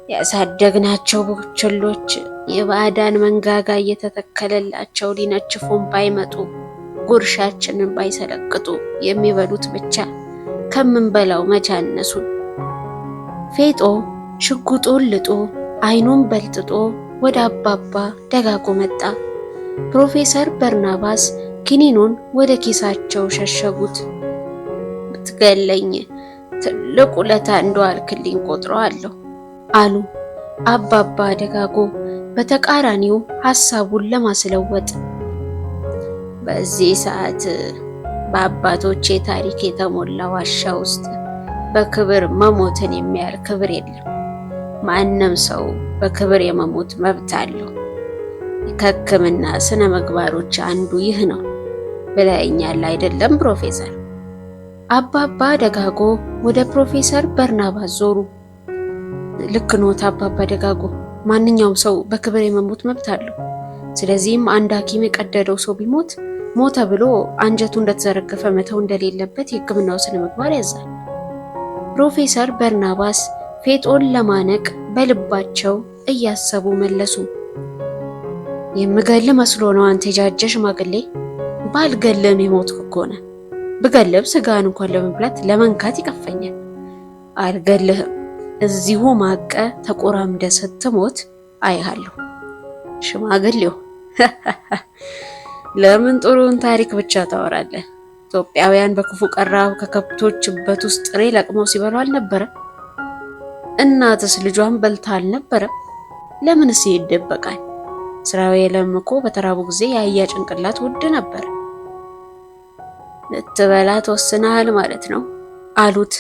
ያሳደግናቸው ቡችሎች የባዕዳን መንጋጋ እየተተከለላቸው ሊነችፉን ባይመጡ ጉርሻችንን ባይሰለቅጡ የሚበሉት ብቻ ከምንበላው መቻነሱን። ፌጦ ሽጉጡን ልጦ አይኑን በልጥጦ ወደ አባባ ደጋጎ መጣ። ፕሮፌሰር በርናባስ ኪኒኑን ወደ ኪሳቸው ሸሸጉት። ብትገለኝ ትልቅ ውለታ እንደዋልክልኝ ቆጥረዋለሁ አሉ አባባ ደጋጎ በተቃራኒው ሐሳቡን ለማስለወጥ። በዚህ ሰዓት በአባቶቼ ታሪክ የተሞላ ዋሻ ውስጥ በክብር መሞትን የሚያህል ክብር የለም። ማንም ሰው በክብር የመሞት መብት አለው። ከሕክምና ስነ ምግባሮች አንዱ ይህ ነው ብለኸኛል አይደለም ፕሮፌሰር? አባባ ደጋጎ ወደ ፕሮፌሰር በርናባስ ዞሩ። ልክ ኖት አባባ ደጋጎ፣ ማንኛውም ሰው በክብር የመሞት መብት አለው። ስለዚህም አንድ ሐኪም የቀደደው ሰው ቢሞት ሞተ ብሎ አንጀቱ እንደተዘረገፈ መተው እንደሌለበት የሕክምናው ስነ ምግባር ያዛል። ፕሮፌሰር በርናባስ ፌጦን ለማነቅ በልባቸው እያሰቡ መለሱ። የምገል መስሎ ነው አንተ የጃጀ ሽማግሌ? ባልገልም የሞትክ እኮ ነህ። ብገልብ ስጋን እንኳን ለመብላት ለመንካት ይቀፈኛል። አልገልህም። እዚሁ ማቀ ተቆራምደ ስትሞት አይሃለሁ። ሽማግሌው ለምን ጥሩን ታሪክ ብቻ ታወራለህ? ኢትዮጵያውያን በክፉ ቀራው ከከብቶች በት ውስጥ ጥሬ ለቅመው ሲበሉ አልነበረ? እናትስ ልጇን በልታ አልነበረ? ለምንስ ይደበቃል? ስራው የለም እኮ በተራቡ ጊዜ የአህያ ጭንቅላት ውድ ነበር። ልትበላ ተወስነሃል ማለት ነው አሉት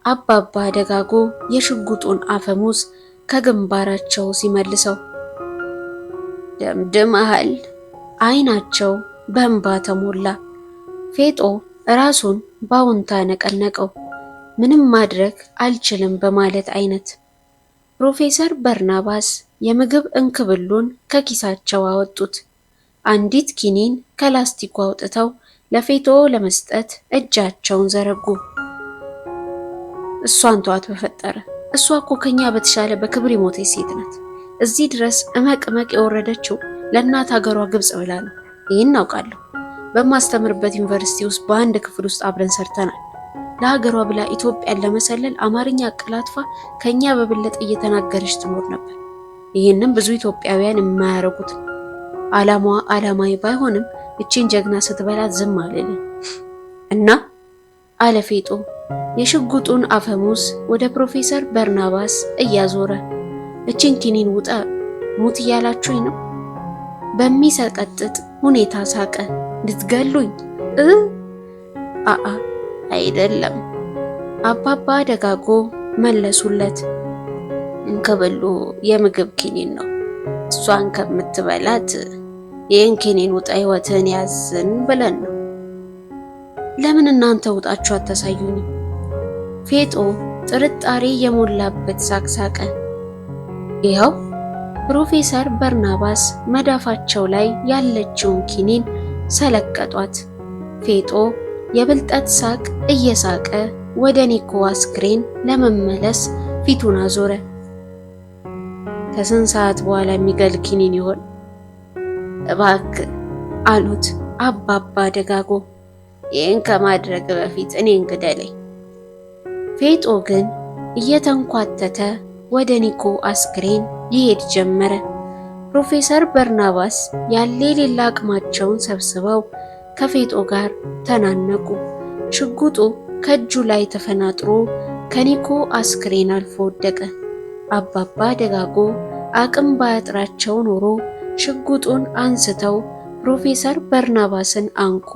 አባባ ደጋጎ የሽጉጡን አፈሙዝ ከግንባራቸው ሲመልሰው። ደምድመሃል። አይናቸው በእንባ ተሞላ። ፌጦ ራሱን ባውንታ ነቀነቀው። ምንም ማድረግ አልችልም በማለት አይነት። ፕሮፌሰር በርናባስ የምግብ እንክብሉን ከኪሳቸው አወጡት። አንዲት ኪኒን ከላስቲኩ አውጥተው ለፌጦ ለመስጠት እጃቸውን ዘረጉ። እሷን ተዋት በፈጠረ። እሷ እኮ ከኛ በተሻለ በክብር የሞተች ሴት ናት። እዚህ ድረስ እመቅመቅ የወረደችው ለእናት ሀገሯ ግብጽ ብላ ነው። ይህን እናውቃለሁ። በማስተምርበት ዩኒቨርሲቲ ውስጥ በአንድ ክፍል ውስጥ አብረን ሰርተናል። ለሀገሯ ብላ ኢትዮጵያን ለመሰለል አማርኛ አቀላጥፋ ከኛ በበለጠ እየተናገረች ትኖር ነበር። ይህንም ብዙ ኢትዮጵያውያን የማያረጉት። ዓላማዋ ዓላማዊ ባይሆንም እቺን ጀግና ስትበላት ዝም አልልም እና አለ ፌጦ የሽጉጡን አፈሙዝ ወደ ፕሮፌሰር በርናባስ እያዞረ። እቺን ኪኒን ውጣ ሙት እያላችሁኝ ነው? በሚሰቀጥጥ ሁኔታ ሳቀ። ልትገሉኝ? አአ አይደለም አባባ ደጋጎ መለሱለት። እንክብሉ የምግብ ኪኒን ነው። እሷን ከምትበላት ይህን ኪኒን ውጣ ህይወትን ያዝን ብለን ነው። ለምን እናንተ ውጣችሁ አታሳዩኝም? ፌጦ ጥርጣሬ የሞላበት ሳቅ ሳቀ። ይኸው ፕሮፌሰር በርናባስ መዳፋቸው ላይ ያለችውን ኪኒን ሰለቀጧት። ፌጦ የብልጠት ሳቅ እየሳቀ ወደ ኒኮ አስክሬን ለመመለስ ፊቱን አዞረ። ከስንት ሰዓት በኋላ የሚገል ኪኒን ይሆን እባክህ አሉት አባባ ደጋጎ። ይህን ከማድረግ በፊት እኔን ግደለኝ። ፌጦ ግን እየተንኳተተ ወደ ኒኮ አስክሬን ይሄድ ጀመረ። ፕሮፌሰር በርናባስ ያለ የሌላ አቅማቸውን ሰብስበው ከፌጦ ጋር ተናነቁ። ሽጉጡ ከእጁ ላይ ተፈናጥሮ ከኒኮ አስክሬን አልፎ ወደቀ። አባባ ደጋጎ አቅም ባያጥራቸው ኖሮ ሽጉጡን አንስተው ፕሮፌሰር በርናባስን አንቆ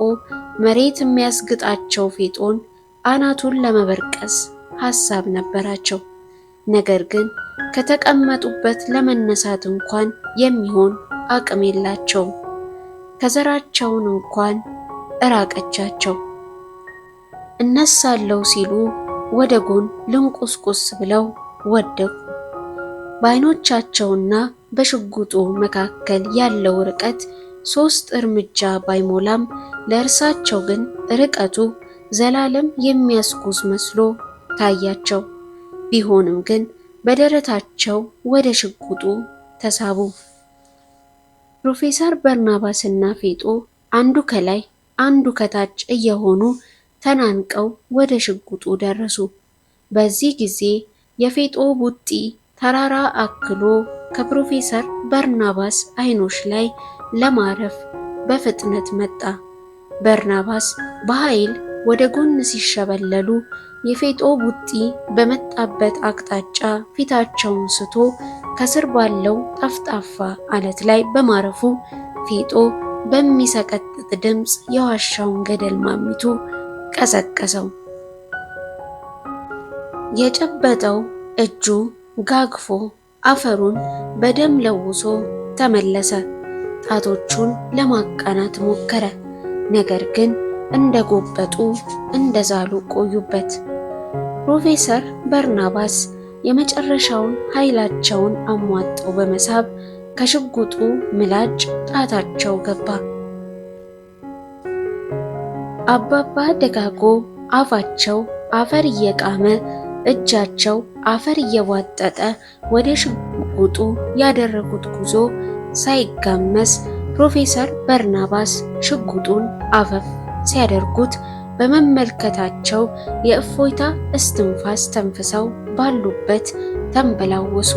መሬት የሚያስግጣቸው ፌጦን አናቱን ለመበርቀስ ሐሳብ ነበራቸው። ነገር ግን ከተቀመጡበት ለመነሳት እንኳን የሚሆን አቅም የላቸውም። ከዘራቸውን እንኳን እራቀቻቸው። እነሳለው ሲሉ ወደ ጎን ልንቁስቁስ ብለው ወደቁ። በዓይኖቻቸውና በሽጉጡ መካከል ያለው ርቀት 3 እርምጃ ባይሞላም ለእርሳቸው ግን ርቀቱ ዘላለም የሚያስጉዝ መስሎ ታያቸው። ቢሆንም ግን በደረታቸው ወደ ሽጉጡ ተሳቡ። ፕሮፌሰር በርናባስና ፌጦ አንዱ ከላይ አንዱ ከታች እየሆኑ ተናንቀው ወደ ሽጉጡ ደረሱ። በዚህ ጊዜ የፌጦ ቡጢ ተራራ አክሎ ከፕሮፌሰር በርናባስ ዓይኖች ላይ ለማረፍ በፍጥነት መጣ። በርናባስ በኃይል ወደ ጎን ሲሸበለሉ የፌጦ ቡጢ በመጣበት አቅጣጫ ፊታቸውን ስቶ ከስር ባለው ጠፍጣፋ አለት ላይ በማረፉ ፌጦ በሚሰቀጥጥ ድምፅ የዋሻውን ገደል ማሚቱ ቀሰቀሰው። የጨበጠው እጁ ጋግፎ አፈሩን በደም ለውሶ ተመለሰ። ጣቶቹን ለማቃናት ሞከረ። ነገር ግን እንደጎበጡ እንደዛሉ ቆዩበት። ፕሮፌሰር በርናባስ የመጨረሻውን ኃይላቸውን አሟጠው በመሳብ ከሽጉጡ ምላጭ ጣታቸው ገባ። አባባ ደጋጎ አፋቸው አፈር እየቃመ እጃቸው አፈር እየዋጠጠ ወደ ሽጉጡ ያደረጉት ጉዞ ሳይጋመስ ፕሮፌሰር በርናባስ ሽጉጡን አፈፍ ሲያደርጉት በመመልከታቸው የእፎይታ እስትንፋስ ተንፍሰው ባሉበት ተንበላወሱ።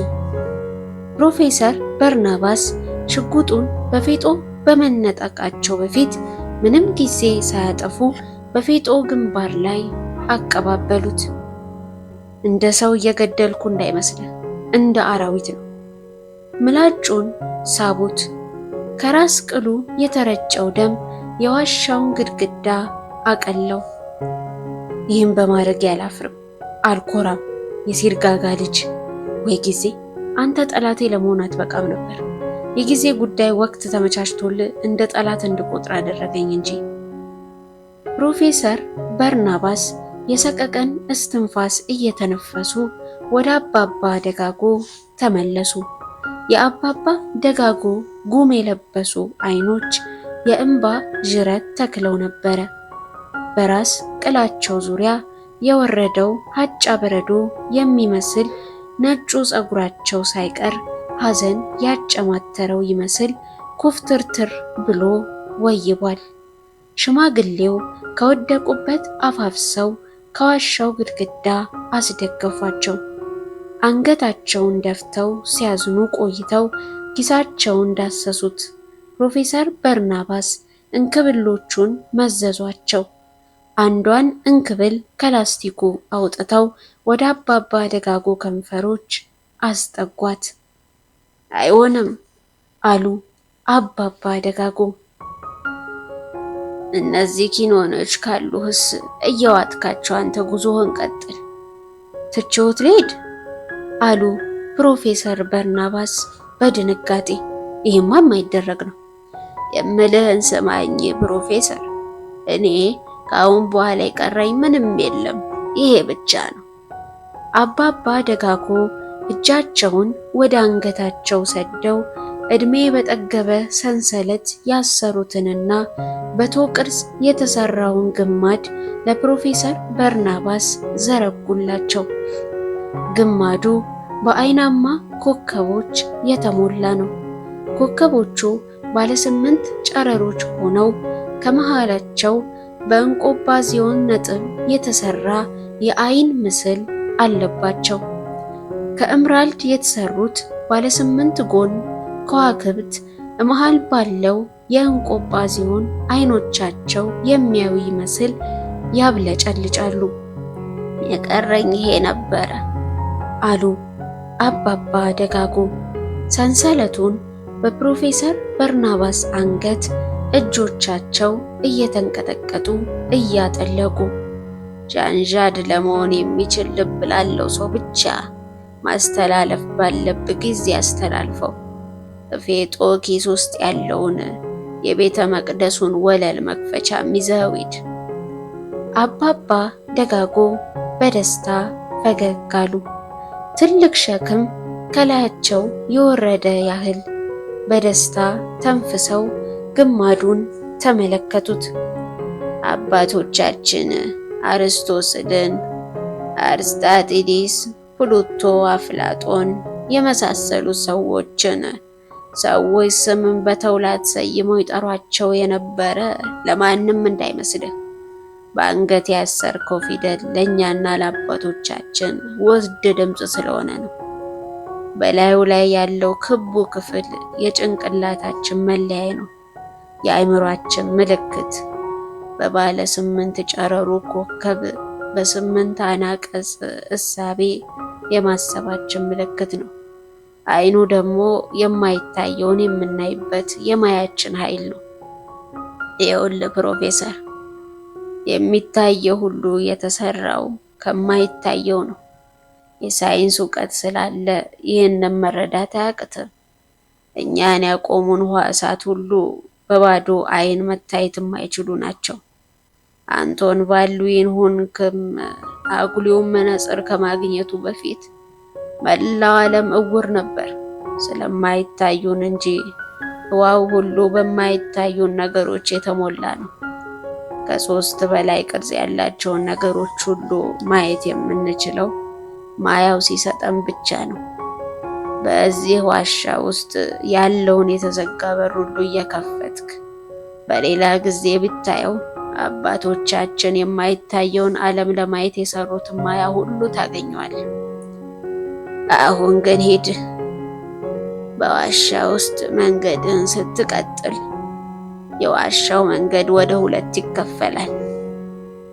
ፕሮፌሰር በርናባስ ሽጉጡን በፌጦ በመነጠቃቸው በፊት ምንም ጊዜ ሳያጠፉ በፌጦ ግንባር ላይ አቀባበሉት። እንደ ሰው እየገደልኩ እንዳይመስልህ፣ እንደ አራዊት ነው። ምላጩን ሳቡት። ከራስ ቅሉ የተረጨው ደም የዋሻውን ግድግዳ አቀለው። ይህም በማድረግ ያላፍርም፣ አልኮራም። የሲርጋጋ ልጅ! ወይ ጊዜ! አንተ ጠላቴ ለመሆን አትበቃም ነበር። የጊዜ ጉዳይ ወቅት ተመቻችቶልህ እንደ ጠላት እንድቆጥር አደረገኝ እንጂ። ፕሮፌሰር በርናባስ የሰቀቀን እስትንፋስ እየተነፈሱ ወደ አባባ ደጋጎ ተመለሱ። የአባባ ደጋጎ ጉም የለበሱ ዓይኖች የእንባ ዥረት ተክለው ነበረ። በራስ ቅላቸው ዙሪያ የወረደው ሀጫ በረዶ የሚመስል ነጩ ፀጉራቸው ሳይቀር ሐዘን ያጨማተረው ይመስል ኩፍትርትር ብሎ ወይቧል። ሽማግሌው ከወደቁበት አፋፍሰው ከዋሻው ግድግዳ አስደገፏቸው። አንገታቸውን ደፍተው ሲያዝኑ ቆይተው ኪሳቸውን ዳሰሱት። ፕሮፌሰር በርናባስ እንክብሎቹን መዘዟቸው። አንዷን እንክብል ከላስቲኩ አውጥተው ወደ አባባ ደጋጎ ከንፈሮች አስጠጓት። አይሆንም አሉ አባባ ደጋጎ። እነዚህ ኪኖኖች ካሉህስ እየዋጥካቸው አንተ ጉዞህን ቀጥል። ትቼዎት ልሄድ አሉ ፕሮፌሰር በርናባስ በድንጋጤ። ይህማ የማይደረግ ነው። የምልህን ስማኝ ፕሮፌሰር፣ እኔ ከአሁን በኋላ የቀረኝ ምንም የለም፣ ይሄ ብቻ ነው። አባባ ደጋጎ እጃቸውን ወደ አንገታቸው ሰደው እድሜ በጠገበ ሰንሰለት ያሰሩትንና በቶ ቅርጽ የተሰራውን ግማድ ለፕሮፌሰር በርናባስ ዘረጉላቸው። ግማዱ በአይናማ ኮከቦች የተሞላ ነው። ኮከቦቹ ባለ 8 ጨረሮች ሆነው ከመሃላቸው በእንቆባዚዮን ነጥብ የተሰራ የአይን ምስል አለባቸው። ከእምራልድ የተሰሩት ባለ 8 ጎን ከዋክብት መሃል ባለው የእንቆጳዚዮን አይኖቻቸው የሚያዩ ይመስል ያብለጨልጫሉ። የቀረኝ ይሄ ነበረ አሉ አባባ ደጋጎ ሰንሰለቱን በፕሮፌሰር በርናባስ አንገት እጆቻቸው እየተንቀጠቀጡ እያጠለቁ። ዣንዣድ ለመሆን የሚችል ልብ ላለው ሰው ብቻ ማስተላለፍ ባለብህ ጊዜ አስተላልፈው። ፌጦ ኪስ ውስጥ ያለውን የቤተ መቅደሱን ወለል መክፈቻ ይዘኸው ሂድ። አባባ ደጋጎ በደስታ ፈገግ አሉ። ትልቅ ሸክም ከላያቸው የወረደ ያህል በደስታ ተንፍሰው ግማዱን ተመለከቱት። አባቶቻችን አርስቶስልን፣ አርስጣጢዲስ፣ ፕሉቶ፣ አፍላጦን የመሳሰሉ ሰዎች ስምን በተውላት ሰይመው ይጠሯቸው የነበረ ለማንም እንዳይመስልህ። በአንገት ያሰርከው ፊደል ለእኛና ለአባቶቻችን ውድ ድምፅ ስለሆነ ነው። በላዩ ላይ ያለው ክቡ ክፍል የጭንቅላታችን መለያ ነው፣ የአእምሯችን ምልክት። በባለ 8 ጨረሩ ኮከብ በ8 አናቀጽ እሳቤ የማሰባችን ምልክት ነው። አይኑ ደግሞ የማይታየውን የምናይበት የማያችን ኃይል ነው። ይኸውልህ ፕሮፌሰር፣ የሚታየው ሁሉ የተሰራው ከማይታየው ነው። የሳይንስ እውቀት ስላለ ይህንን መረዳት አያቅትም። እኛን ያቆሙን ሕዋሳት ሁሉ በባዶ አይን መታየት የማይችሉ ናቸው። አንቶን ቫሉዊን ሁንክም አጉሊውን መነጽር ከማግኘቱ በፊት መላው ዓለም እውር ነበር። ስለማይታዩን እንጂ ህዋው ሁሉ በማይታዩን ነገሮች የተሞላ ነው። ከ3 በላይ ቅርጽ ያላቸውን ነገሮች ሁሉ ማየት የምንችለው ማያው ሲሰጠን ብቻ ነው። በዚህ ዋሻ ውስጥ ያለውን የተዘጋ በር ሁሉ እየከፈትክ በሌላ ጊዜ ብታየው አባቶቻችን የማይታየውን ዓለም ለማየት የሰሩትን ማያ ሁሉ ታገኘዋል። አሁን ግን ሂድ። በዋሻ ውስጥ መንገድን ስትቀጥል የዋሻው መንገድ ወደ 2 ይከፈላል።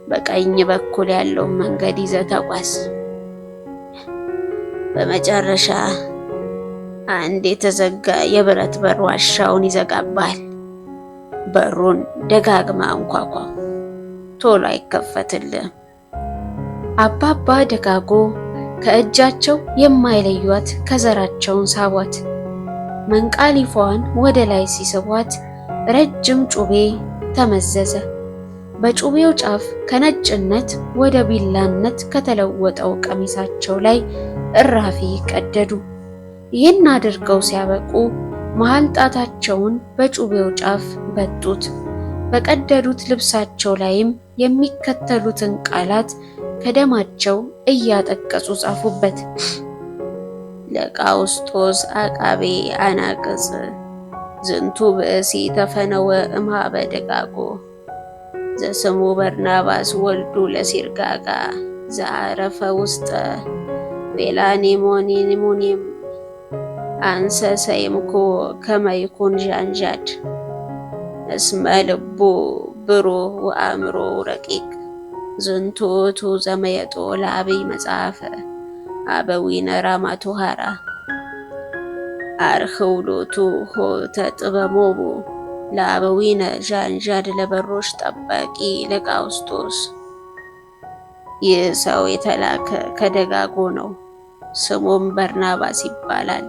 በቀኝ በኩል ያለውን መንገድ ይዘህ ተጓዝ። በመጨረሻ አንድ የተዘጋ የብረት በር ዋሻውን ይዘጋባል። በሩን ደጋግማ አንኳኳ፣ ቶሎ አይከፈትልህም። አባባ ደጋጎ ከእጃቸው የማይለዩት ከዘራቸውን ሳቧት። መንቃሊፏን ወደ ላይ ሲስቧት ረጅም ጩቤ ተመዘዘ። በጩቤው ጫፍ ከነጭነት ወደ ቢላነት ከተለወጠው ቀሚሳቸው ላይ እራፊ ቀደዱ። ይህን አድርገው ሲያበቁ መሃል ጣታቸውን በጩቤው ጫፍ በጡት። በቀደዱት ልብሳቸው ላይም የሚከተሉትን ቃላት ከደማቸው እያጠቀሱ ጻፉበት። ለቃውስጦስ አቃቤ አናቅጽ ዝንቱ ብእሲ ተፈነወ እምኀበ ደጋጎ ዘስሙ በርናባስ ወልዱ ለሲርጋጋ ዘአረፈ ውስጠ ቤላኔሞኒሙኒም አንሰ ሰይምኮ ከመ ይኩን ዣንዣድ እስመ ልቡ ብሩህ ወአእምሮ ረቂቅ ዝንቱ ውእቱ ዘመየጦ ለአብይ መጽሐፈ አበዊነ ራማቶሃራ አርኅውሎቱ ሆተ ጥበሞሙ ለአበዊነ ዣንዣድ ለበሮች ጠባቂ ለቃውስጦስ። ይህ ሰው የተላከ ከደጋጎ ነው። ስሙም በርናባስ ይባላል።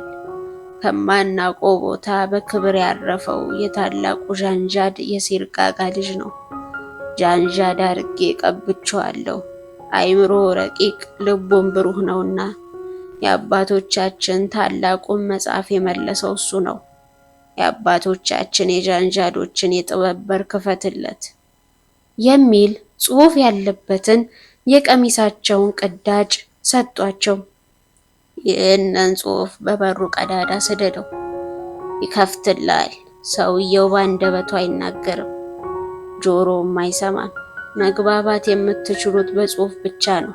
ከማናውቀው ቦታ በክብር ያረፈው የታላቁ ዣንዣድ የሲርጋጋ ልጅ ነው። ዣንዣድ አርጌ ቀብቼዋለሁ። አይምሮ ረቂቅ ልቡም ብሩህ ነውና የአባቶቻችን ታላቁን መጽሐፍ የመለሰው እሱ ነው። የአባቶቻችን የዣንዣዶችን የጥበብ በር ክፈትለት የሚል ጽሑፍ ያለበትን የቀሚሳቸውን ቅዳጅ ሰጧቸው። ይህንን ጽሑፍ በበሩ ቀዳዳ ስደደው፣ ይከፍትልሃል። ሰውየው ባንደበቱ አይናገርም፣ ጆሮውም አይሰማም። መግባባት የምትችሉት በጽሑፍ ብቻ ነው።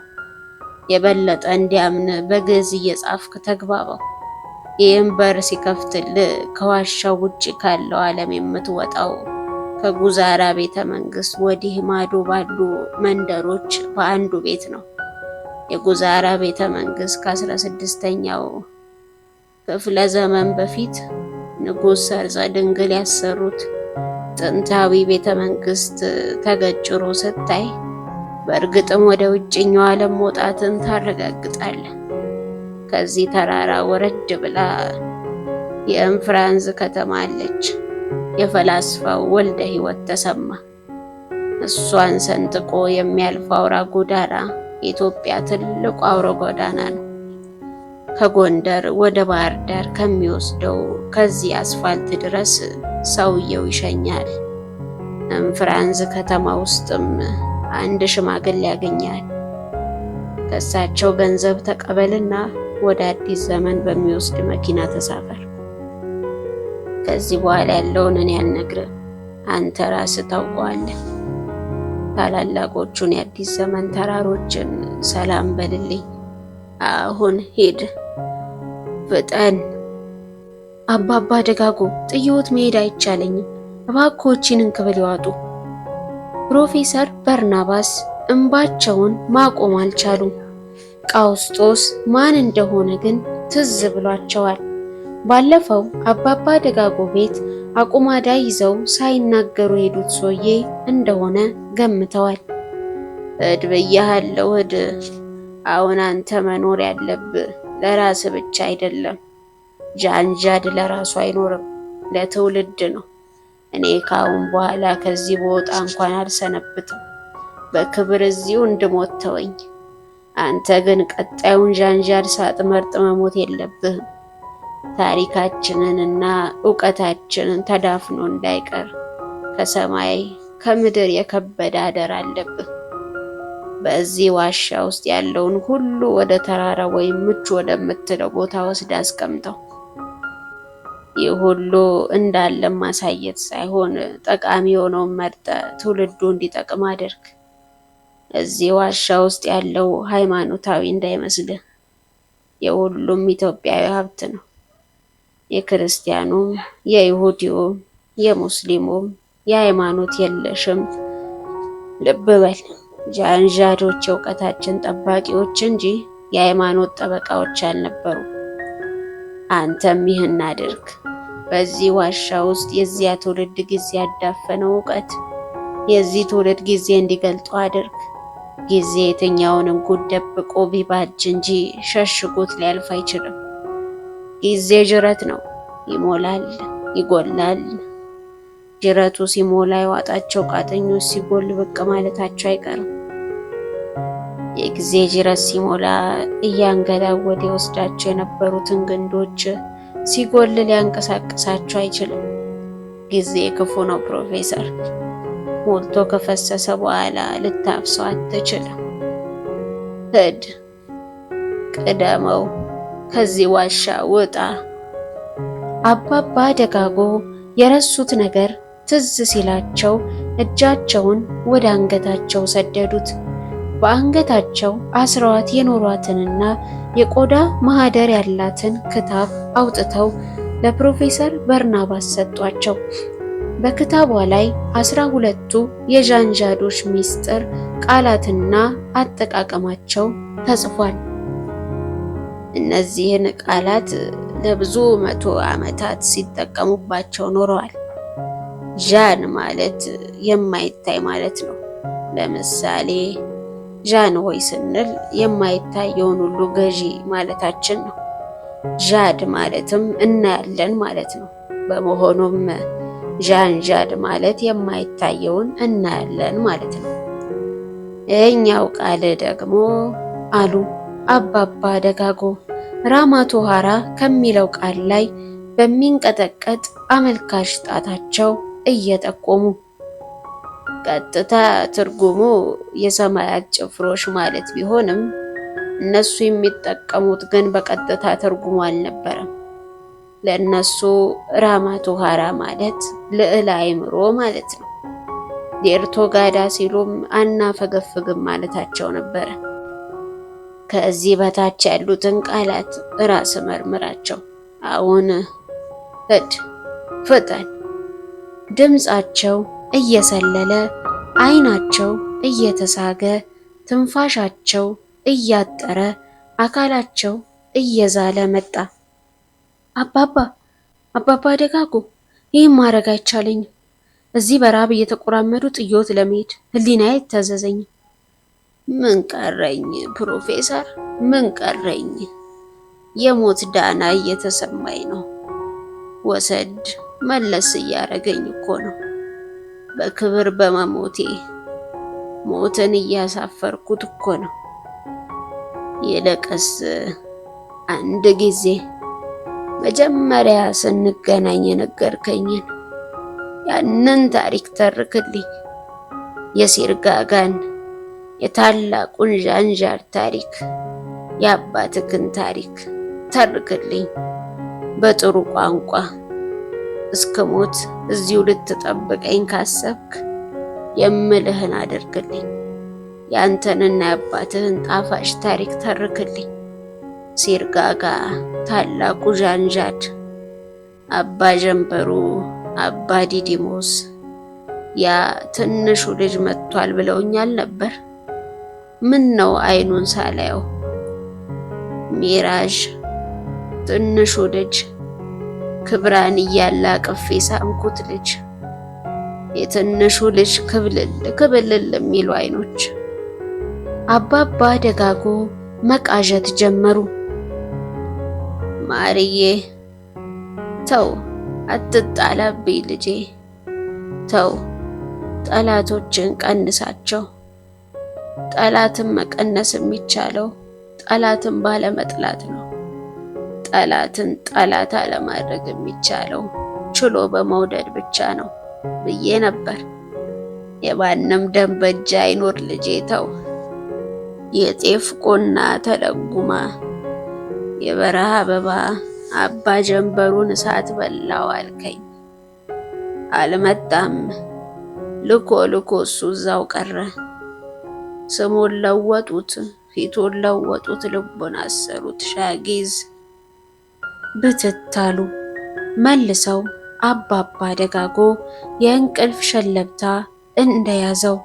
የበለጠ እንዲያምን በግዕዝ እየጻፍክ ተግባባው። ይህም በር ሲከፍትል ከዋሻው ውጭ ካለው ዓለም የምትወጣው ከጉዛራ ቤተ መንግስት ወዲህ ማዶ ባሉ መንደሮች በአንዱ ቤት ነው። የጉዛራ ቤተ መንግስት ከ16ኛው ክፍለ ዘመን በፊት ንጉሥ ሰርፀ ድንግል ያሰሩት ጥንታዊ ቤተ መንግስት ተገጭሮ ስታይ በእርግጥም ወደ ውጭኛው ዓለም መውጣትን ታረጋግጣለህ። ከዚህ ተራራ ወረድ ብላ የእንፍራንዝ ከተማ አለች። የፈላስፋው ወልደ ሕይወት ተሰማ እሷን ሰንጥቆ የሚያልፈው አውራ ጎዳና የኢትዮጵያ ትልቁ አውራ ጎዳና ነው። ከጎንደር ወደ ባህር ዳር ከሚወስደው ከዚህ አስፋልት ድረስ ሰውየው ይሸኛል። እንፍራንዝ ከተማ ውስጥም አንድ ሽማግሌ ያገኛል። ከእሳቸው ገንዘብ ተቀበልና ወደ አዲስ ዘመን በሚወስድ መኪና ተሳፈር። ከዚህ በኋላ ያለውን እኔ አልነግርህም፣ አንተ ራስህ ታውቀዋለህ። ታላላቆቹን የአዲስ ዘመን ተራሮችን ሰላም በልልኝ። አሁን ሂድ፣ ፍጠን። አባባ ደጋጎ ጥዬዎት መሄድ አይቻለኝም፣ እባክዎችን እንክብል ይዋጡ። ፕሮፌሰር በርናባስ እንባቸውን ማቆም አልቻሉም። ቃውስጦስ ማን እንደሆነ ግን ትዝ ብሏቸዋል። ባለፈው አባባ ደጋጎ ቤት አቁማዳ ይዘው ሳይናገሩ የሄዱት ሰውዬ እንደሆነ ገምተዋል። ሂድ ብያለሁ፣ ሂድ። አሁን አንተ መኖር ያለብህ ለራስ ብቻ አይደለም። ጃንጃድ ለራሱ አይኖርም፣ ለትውልድ ነው። እኔ ከአሁን በኋላ ከዚህ በወጣ እንኳን አልሰነብትም። በክብር እዚሁ እንድሞት ተወኝ። አንተ ግን ቀጣዩን ጃንጃድ ሳትመርጥ መሞት የለብህም። ታሪካችንን እና ዕውቀታችንን ተዳፍኖ እንዳይቀር ከሰማይ ከምድር የከበደ አደራ አለብህ። በዚህ ዋሻ ውስጥ ያለውን ሁሉ ወደ ተራራ ወይም ምቹ ወደምትለው ቦታ ወስድ አስቀምጠው። ይህ ሁሉ እንዳለም ማሳየት ሳይሆን ጠቃሚ የሆነውን መርጠ ትውልዱ እንዲጠቅም አድርግ። እዚህ ዋሻ ውስጥ ያለው ሃይማኖታዊ እንዳይመስልህ፣ የሁሉም ኢትዮጵያዊ ሀብት ነው። የክርስቲያኑም፣ የይሁዲውም፣ የሙስሊሙም፣ የሃይማኖት የለሽም። ልብ በል፣ ጃንዣዶች የእውቀታችን ጠባቂዎች እንጂ የሃይማኖት ጠበቃዎች አልነበሩ። አንተም ይህን አድርግ። በዚህ ዋሻ ውስጥ የዚያ ትውልድ ጊዜ ያዳፈነው እውቀት የዚህ ትውልድ ጊዜ እንዲገልጡ አድርግ። ጊዜ የትኛውንም ጉድ ደብቆ ቢባጅ እንጂ ሸሽጎት ሊያልፍ አይችልም። ጊዜ ጅረት ነው፣ ይሞላል፣ ይጎላል። ጅረቱ ሲሞላ የዋጣቸው ቃጠኞች ሲጎል ብቅ ማለታቸው አይቀርም። የጊዜ ጅረት ሲሞላ እያንገዳወደ የወስዳቸው የነበሩትን ግንዶች ሲጎል ሊያንቀሳቅሳቸው አይችልም። ጊዜ ክፉ ነው ፕሮፌሰር። ሞልቶ ከፈሰሰ በኋላ ልታፍሰው አትችልም። ሂድ፣ ቅደመው፣ ከዚህ ዋሻ ውጣ። አባባ ደጋጎ የረሱት ነገር ትዝ ሲላቸው እጃቸውን ወደ አንገታቸው ሰደዱት። በአንገታቸው አስረዋት የኖሯትንና የቆዳ ማህደር ያላትን ክታብ አውጥተው ለፕሮፌሰር በርናባስ ሰጧቸው። በክታቧ ላይ 12ቱ የጃንዣዶች ሚስጥር ቃላትና አጠቃቀማቸው ተጽፏል። እነዚህን ቃላት ለብዙ መቶ ዓመታት ሲጠቀሙባቸው ኖረዋል። ጃን ማለት የማይታይ ማለት ነው። ለምሳሌ ጃን ሆይ ስንል የማይታየውን ሁሉ ገዢ ማለታችን ነው። ጃድ ማለትም እናያለን ማለት ነው። በመሆኑም ጃንጃድ ማለት የማይታየውን እናያለን ማለት ነው። ይህኛው ቃል ደግሞ አሉ አባባ ደጋጎ ራማቶሃራ ከሚለው ቃል ላይ በሚንቀጠቀጥ አመልካች ጣታቸው እየጠቆሙ፣ ቀጥታ ትርጉሙ የሰማያት ጭፍሮች ማለት ቢሆንም እነሱ የሚጠቀሙት ግን በቀጥታ ትርጉሙ አልነበረም። ለእነሱ ራማቶሃራ ማለት ልዕለ አእምሮ ማለት ነው። ዴርቶ ጋዳ ሲሉም አናፈገፍግም ማለታቸው ነበረ። ከዚህ በታች ያሉትን ቃላት ራስ መርምራቸው። አሁን ሂድ ፍጠን። ድምፃቸው እየሰለለ አይናቸው እየተሳገ ትንፋሻቸው እያጠረ አካላቸው እየዛለ መጣ። አባባ ደጋጎ፣ ይህም ማድረግ አይቻለኝም። እዚህ በረሃብ እየተቆራመዱ ጥዮት ለመሄድ ህሊናዬ አይታዘዘኝም። ምን ቀረኝ ፕሮፌሰር፣ ምን ቀረኝ? የሞት ዳና እየተሰማኝ ነው። ወሰድ መለስ እያረገኝ እኮ ነው። በክብር በመሞቴ ሞትን እያሳፈርኩት እኮ ነው። ይልቅስ አንድ ጊዜ መጀመሪያ ስንገናኝ የነገርከኝን ያንን ታሪክ ተርክልኝ። የሲርጋጋን የታላቁን ዣንዣር ታሪክ፣ የአባትክን ታሪክ ተርክልኝ በጥሩ ቋንቋ። እስከ ሞት እዚሁ ልትጠብቀኝ ካሰብክ የምልህን አድርግልኝ። ያንተንና የአባትህን ጣፋጭ ታሪክ ተርክልኝ። ሲርጋጋ፣ ታላቁ ዣንዣድ፣ አባ ጀንበሩ፣ አባ ዲዲሞስ፣ ያ ትንሹ ልጅ መጥቷል ብለውኛል ነበር። ምን ነው አይኑን ሳላየው? ሚራዥ፣ ትንሹ ልጅ፣ ክብራን እያለ አቅፌ ሳምኩት ልጅ፣ የትንሹ ልጅ ክብልል የሚሉ አይኖች። አባባ ደጋጎ መቃዠት ጀመሩ። ማርዬ ተው፣ አትጣላብኝ ልጄ ተው። ጠላቶችን ቀንሳቸው። ጠላትን መቀነስ የሚቻለው ጠላትን ባለመጥላት ነው። ጠላትን ጠላት አለማድረግ የሚቻለው ችሎ በመውደድ ብቻ ነው ብዬ ነበር። የማንም ደም በእጅ አይኖር ልጄ ተው። የጤፍ ቆና ተለጉማ የበረሃ አበባ አባ ጀንበሩን እሳት በላው አልከኝ። አልመጣም። ልኮ እሱ እዛው ቀረ። ስሙን ለወጡት፣ ፊቱን ለወጡት፣ ልቡን አሰሩት። ሻጊዝ ብትታሉ መልሰው አባባ ደጋጎ የእንቅልፍ ሸለብታ እንደያዘው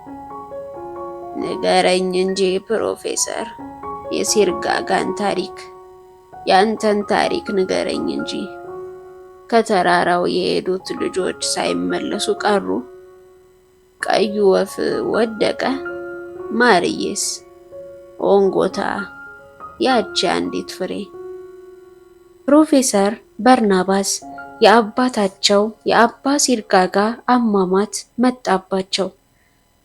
ንገረኝ እንጂ ፕሮፌሰር፣ የሲርጋጋን ታሪክ፣ ያንተን ታሪክ ንገረኝ እንጂ። ከተራራው የሄዱት ልጆች ሳይመለሱ ቀሩ። ቀዩ ወፍ ወደቀ። ማርዬስ፣ ኦንጎታ፣ ያቺ አንዲት ፍሬ። ፕሮፌሰር በርናባስ የአባታቸው የአባ ሲርጋጋ አሟሟት መጣባቸው።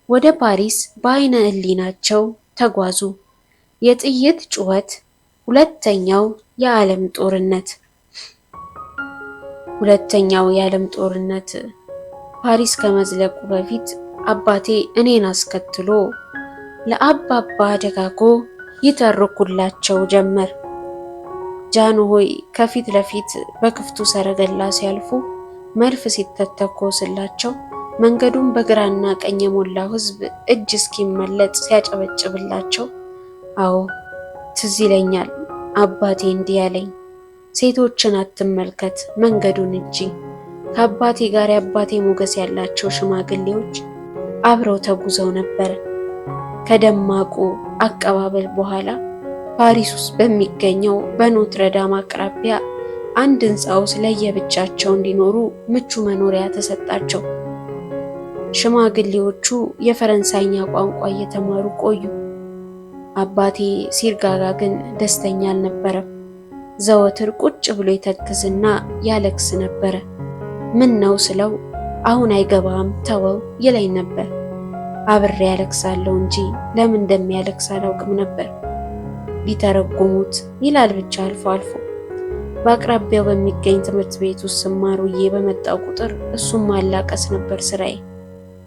ወደ ፓሪስ በአይነ ህሊናቸው ተጓዙ። የጥይት ጩኸት፣ ሁለተኛው የዓለም ጦርነት ፓሪስ ከመዝለቁ በፊት አባቴ እኔን አስከትሎ ለአባባ ደጋጎ ይተርኩላቸው ጀመር። ጃንሆይ ከፊት ለፊት በክፍቱ ሰረገላ ሲያልፉ መድፍ ሲተኮስላቸው መንገዱን በግራና ቀኝ የሞላው ህዝብ እጅ እስኪመለጥ ሲያጨበጭብላቸው፣ አዎ ትዝ ይለኛል አባቴ እንዲህ ያለኝ፣ ሴቶችን አትመልከት መንገዱን እንጂ። ከአባቴ ጋር የአባቴ ሞገስ ያላቸው ሽማግሌዎች አብረው ተጉዘው ነበር። ከደማቁ አቀባበል በኋላ ፓሪስ ውስጥ በሚገኘው በኖትረዳም አቅራቢያ አንድ ህንፃ ውስጥ ለየብቻቸው እንዲኖሩ ምቹ መኖሪያ ተሰጣቸው። ሽማግሌዎቹ የፈረንሳይኛ ቋንቋ እየተማሩ ቆዩ። አባቴ ሲርጋጋ ግን ደስተኛ አልነበረም። ዘወትር ቁጭ ብሎ ይተክዝና ያለቅስ ነበረ። ምን ነው ስለው አሁን አይገባም ተወው ይለኝ ነበር። አብሬ ያለቅሳለሁ እንጂ ለምን እንደሚያለቅስ አላውቅም ነበር። ቢተረጉሙት ይላል ብቻ አልፎ አልፎ። በአቅራቢያው በሚገኝ ትምህርት ቤት ውስጥ ስማሩዬ በመጣው ቁጥር እሱም ማላቀስ ነበር ስራዬ።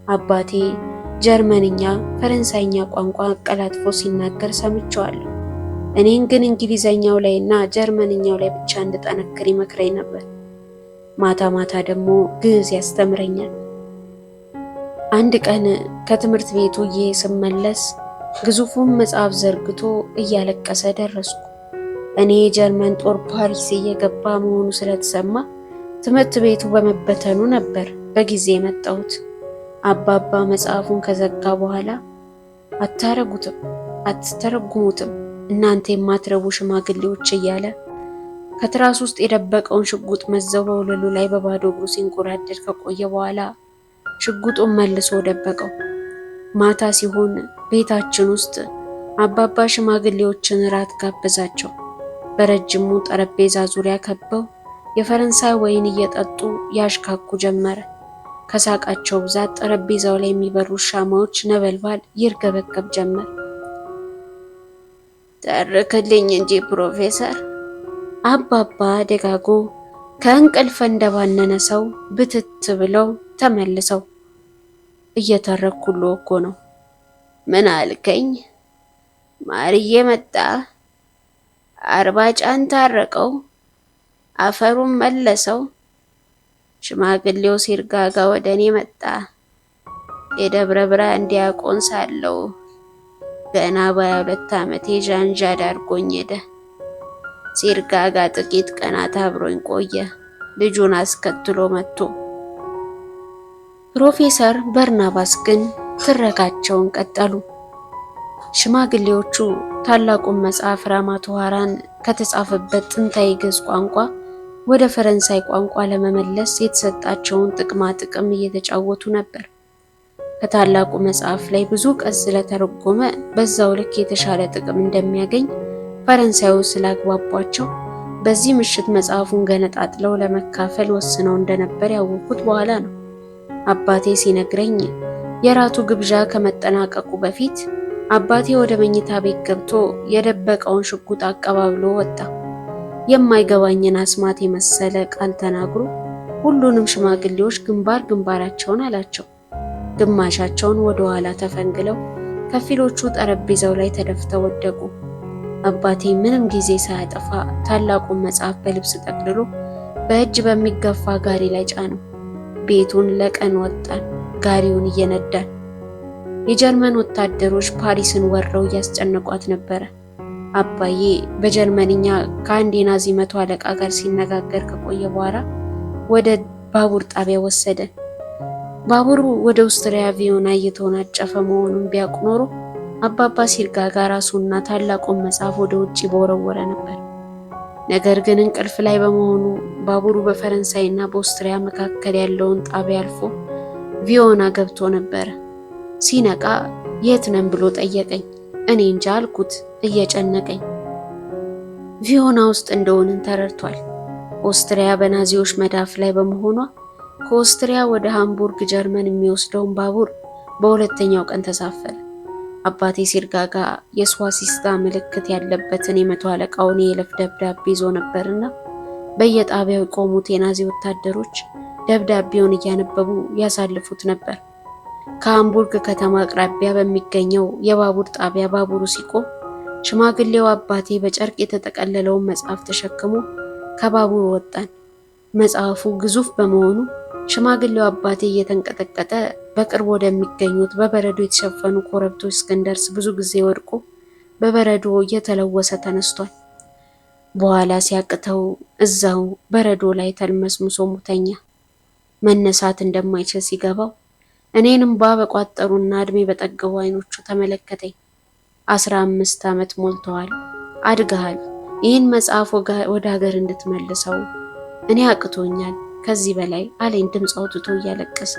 አባቴ ጀርመንኛ፣ ፈረንሳይኛ ቋንቋ አቀላጥፎ ሲናገር ሰምቼዋለሁ። እኔን ግን እንግሊዘኛው ላይና ጀርመንኛው ላይ ብቻ እንድጠነክር ይመክረኝ ነበር። ማታ ማታ ደግሞ ግዕዝ ያስተምረኛል። አንድ ቀን ከትምህርት ቤቱ ስመለስ ግዙፉን መጽሐፍ ዘርግቶ እያለቀሰ ደረስኩ። እኔ የጀርመን ጦር ፓሪስ እየገባ መሆኑ ስለተሰማ ትምህርት ቤቱ በመበተኑ ነበር በጊዜ የመጣሁት። አባባ መጽሐፉን ከዘጋ በኋላ አትተረጉሙትም እናንተ የማትረቡ ሽማግሌዎች እያለ ከትራስ ውስጥ የደበቀውን ሽጉጥ መዘው በወለሉ ላይ በባዶ እግሩ ሲንጎራደድ ከቆየ በኋላ ሽጉጡን መልሶ ደበቀው። ማታ ሲሆን ቤታችን ውስጥ አባባ ሽማግሌዎችን እራት ጋበዛቸው። በረጅሙ ጠረጴዛ ዙሪያ ከበው የፈረንሳይ ወይን እየጠጡ ያሽካኩ ጀመረ። ከሳቃቸው ብዛት ጠረጴዛው ላይ የሚበሩ ሻማዎች ነበልባል ይርገበገብ ጀመር። ተርክልኝ እንጂ ፕሮፌሰር፣ አባባ ደጋጎ ከእንቅልፍ እንደባነነ ሰው ብትት ብለው ተመልሰው፣ እየተረኩልዎ እኮ ነው። ምን አልከኝ? ማርዬ መጣ፣ አርባጫን ታረቀው፣ አፈሩን መለሰው። ሽማግሌው ሲርጋጋ ወደ እኔ መጣ። የደብረ ብርሃን ዲያቆን ሳለው ገና በ22 ዓመቴ ዣንዣድ አድርጎኝ ሄደ። ሲርጋጋ ጥቂት ቀናት አብሮኝ ቆየ። ልጁን አስከትሎ መጥቶ ፕሮፌሰር በርናባስ ግን ትረካቸውን ቀጠሉ። ሽማግሌዎቹ ታላቁን መጽሐፍ ራማቶሃራን ከተጻፈበት ጥንታዊ ግዕዝ ቋንቋ ወደ ፈረንሳይ ቋንቋ ለመመለስ የተሰጣቸውን ጥቅማ ጥቅም እየተጫወቱ ነበር። ከታላቁ መጽሐፍ ላይ ብዙ ቀን ስለተረጎመ በዛው ልክ የተሻለ ጥቅም እንደሚያገኝ ፈረንሳዩ ስላግባቧቸው በዚህ ምሽት መጽሐፉን ገነጣጥለው ለመካፈል ወስነው እንደነበር ያወቅኩት በኋላ ነው። አባቴ ሲነግረኝ የራቱ ግብዣ ከመጠናቀቁ በፊት አባቴ ወደ መኝታ ቤት ገብቶ የደበቀውን ሽጉጥ አቀባብሎ ወጣ። የማይገባኝን አስማት የመሰለ ቃል ተናግሮ ሁሉንም ሽማግሌዎች ግንባራቸውን አላቸው። ግማሻቸውን ወደ ኋላ ተፈንግለው፣ ከፊሎቹ ጠረጴዛው ላይ ተደፍተው ወደቁ። አባቴ ምንም ጊዜ ሳያጠፋ ታላቁን መጽሐፍ በልብስ ጠቅልሎ በእጅ በሚገፋ ጋሪ ላይ ጫነው። ቤቱን ለቀን ወጣን፣ ጋሪውን እየነዳን። የጀርመን ወታደሮች ፓሪስን ወረው እያስጨነቋት ነበረ። አባዬ በጀርመንኛ ከአንድ የናዚ መቶ አለቃ ጋር ሲነጋገር ከቆየ በኋላ ወደ ባቡር ጣቢያ ወሰደን። ባቡሩ ወደ ኦስትሪያ ቪዮና እየተወናጨፈ መሆኑን ቢያውቅ ኖሮ አባባ ሲርጋጋ ራሱና ታላቁን መጽሐፍ ወደ ውጭ በወረወረ ነበር። ነገር ግን እንቅልፍ ላይ በመሆኑ ባቡሩ በፈረንሳይና በኦስትሪያ መካከል ያለውን ጣቢያ አልፎ ቪዮና ገብቶ ነበረ። ሲነቃ የት ነን ብሎ ጠየቀኝ። እኔ እንጃ አልኩት እየጨነቀኝ። ቪዮና ውስጥ እንደሆንን ተረድቷል። ኦስትሪያ በናዚዎች መዳፍ ላይ በመሆኗ ከኦስትሪያ ወደ ሃምቡርግ ጀርመን የሚወስደውን ባቡር በሁለተኛው ቀን ተሳፈረ። አባቴ ሲርጋጋ የስዋሲስታ ምልክት ያለበትን የመቶ አለቃውን የይለፍ ደብዳቤ ይዞ ነበርና በየጣቢያው የቆሙት የናዚ ወታደሮች ደብዳቤውን እያነበቡ ያሳልፉት ነበር። ከሃምቡርግ ከተማ አቅራቢያ በሚገኘው የባቡር ጣቢያ ባቡሩ ሲቆም ሽማግሌው አባቴ በጨርቅ የተጠቀለለውን መጽሐፍ ተሸክሞ ከባቡሩ ወጣን። መጽሐፉ ግዙፍ በመሆኑ ሽማግሌው አባቴ እየተንቀጠቀጠ በቅርብ ወደሚገኙት በበረዶ የተሸፈኑ ኮረብቶች እስክንደርስ ብዙ ጊዜ ወድቆ በበረዶ እየተለወሰ ተነስቷል። በኋላ ሲያቅተው እዛው በረዶ ላይ ተልመስምሶ ሙተኛ። መነሳት እንደማይችል ሲገባው እኔንም በቋጠሩና እድሜ በጠገቡ አይኖቹ ተመለከተኝ። 15 ዓመት ሞልተዋል፣ አድገሃል። ይህን መጽሐፍ ወደ ሀገር እንድትመልሰው እኔ አቅቶኛል ከዚህ በላይ አለኝ ድምፅ አውጥቶ እያለቀሰ።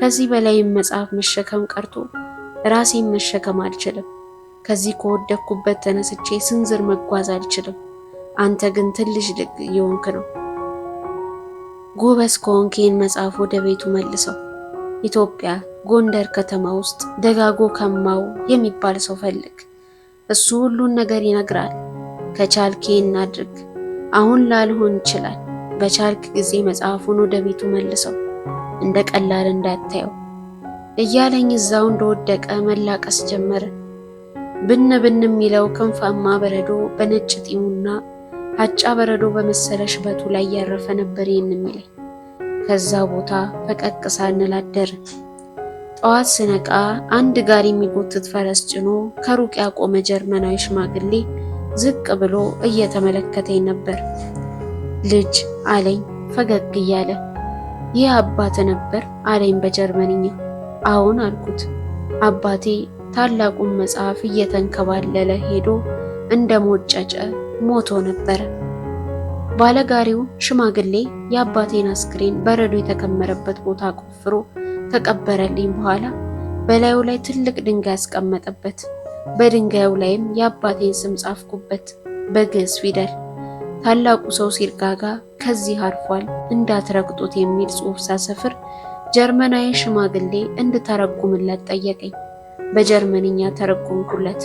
ከዚህ በላይም መጽሐፍ መሸከም ቀርቶ ራሴን መሸከም አልችልም። ከዚህ ከወደኩበት ተነስቼ ስንዝር መጓዝ አልችልም። አንተ ግን ትልሽ ልቅ እየሆንክ ነው። ጎበዝ ከሆንክ ይህን መጽሐፍ ወደ ቤቱ መልሰው። ኢትዮጵያ ጎንደር ከተማ ውስጥ ደጋጎ ከማው የሚባል ሰው ፈልግ። እሱ ሁሉን ነገር ይነግራል። ከቻልክ ይህን አድርግ። አሁን ላልሆን ይችላል። በቻልክ ጊዜ መጽሐፉን ወደ ቤቱ መልሰው፣ እንደ ቀላል እንዳታየው እያለኝ እዛው እንደወደቀ መላቀስ ጀመረ። ብን ብን የሚለው ክንፋማ በረዶ በነጭ ጢሙና አጫ በረዶ በመሰለ ሽበቱ ላይ ያረፈ ነበር ይህን የሚለኝ። ከዛ ቦታ ፈቀቅ ሳንል አደርን። ጠዋት ስነቃ አንድ ጋሪ የሚጎትት ፈረስ ጭኖ ከሩቅ ያቆመ ጀርመናዊ ሽማግሌ ዝቅ ብሎ እየተመለከተኝ ነበር። ልጅ አለኝ ፈገግ እያለ። ይህ አባት ነበር አለኝ በጀርመንኛ። አዎን አልኩት። አባቴ ታላቁን መጽሐፍ እየተንከባለለ ሄዶ እንደ ሞጨጨ ሞቶ ነበረ። ባለጋሪው ሽማግሌ የአባቴን አስክሬን በረዶ የተከመረበት ቦታ ቆፍሮ ከቀበረልኝ በኋላ በላዩ ላይ ትልቅ ድንጋይ አስቀመጠበት። በድንጋዩ ላይም የአባቴን ስም ጻፍኩበት በግዕዝ ፊደል። ታላቁ ሰው ሲርጋጋ ከዚህ አርፏል እንዳትረግጡት የሚል ጽሑፍ ሳሰፍር ጀርመናዊ ሽማግሌ እንድተረጉምለት ጠየቀኝ። በጀርመንኛ ተረጉምኩለት።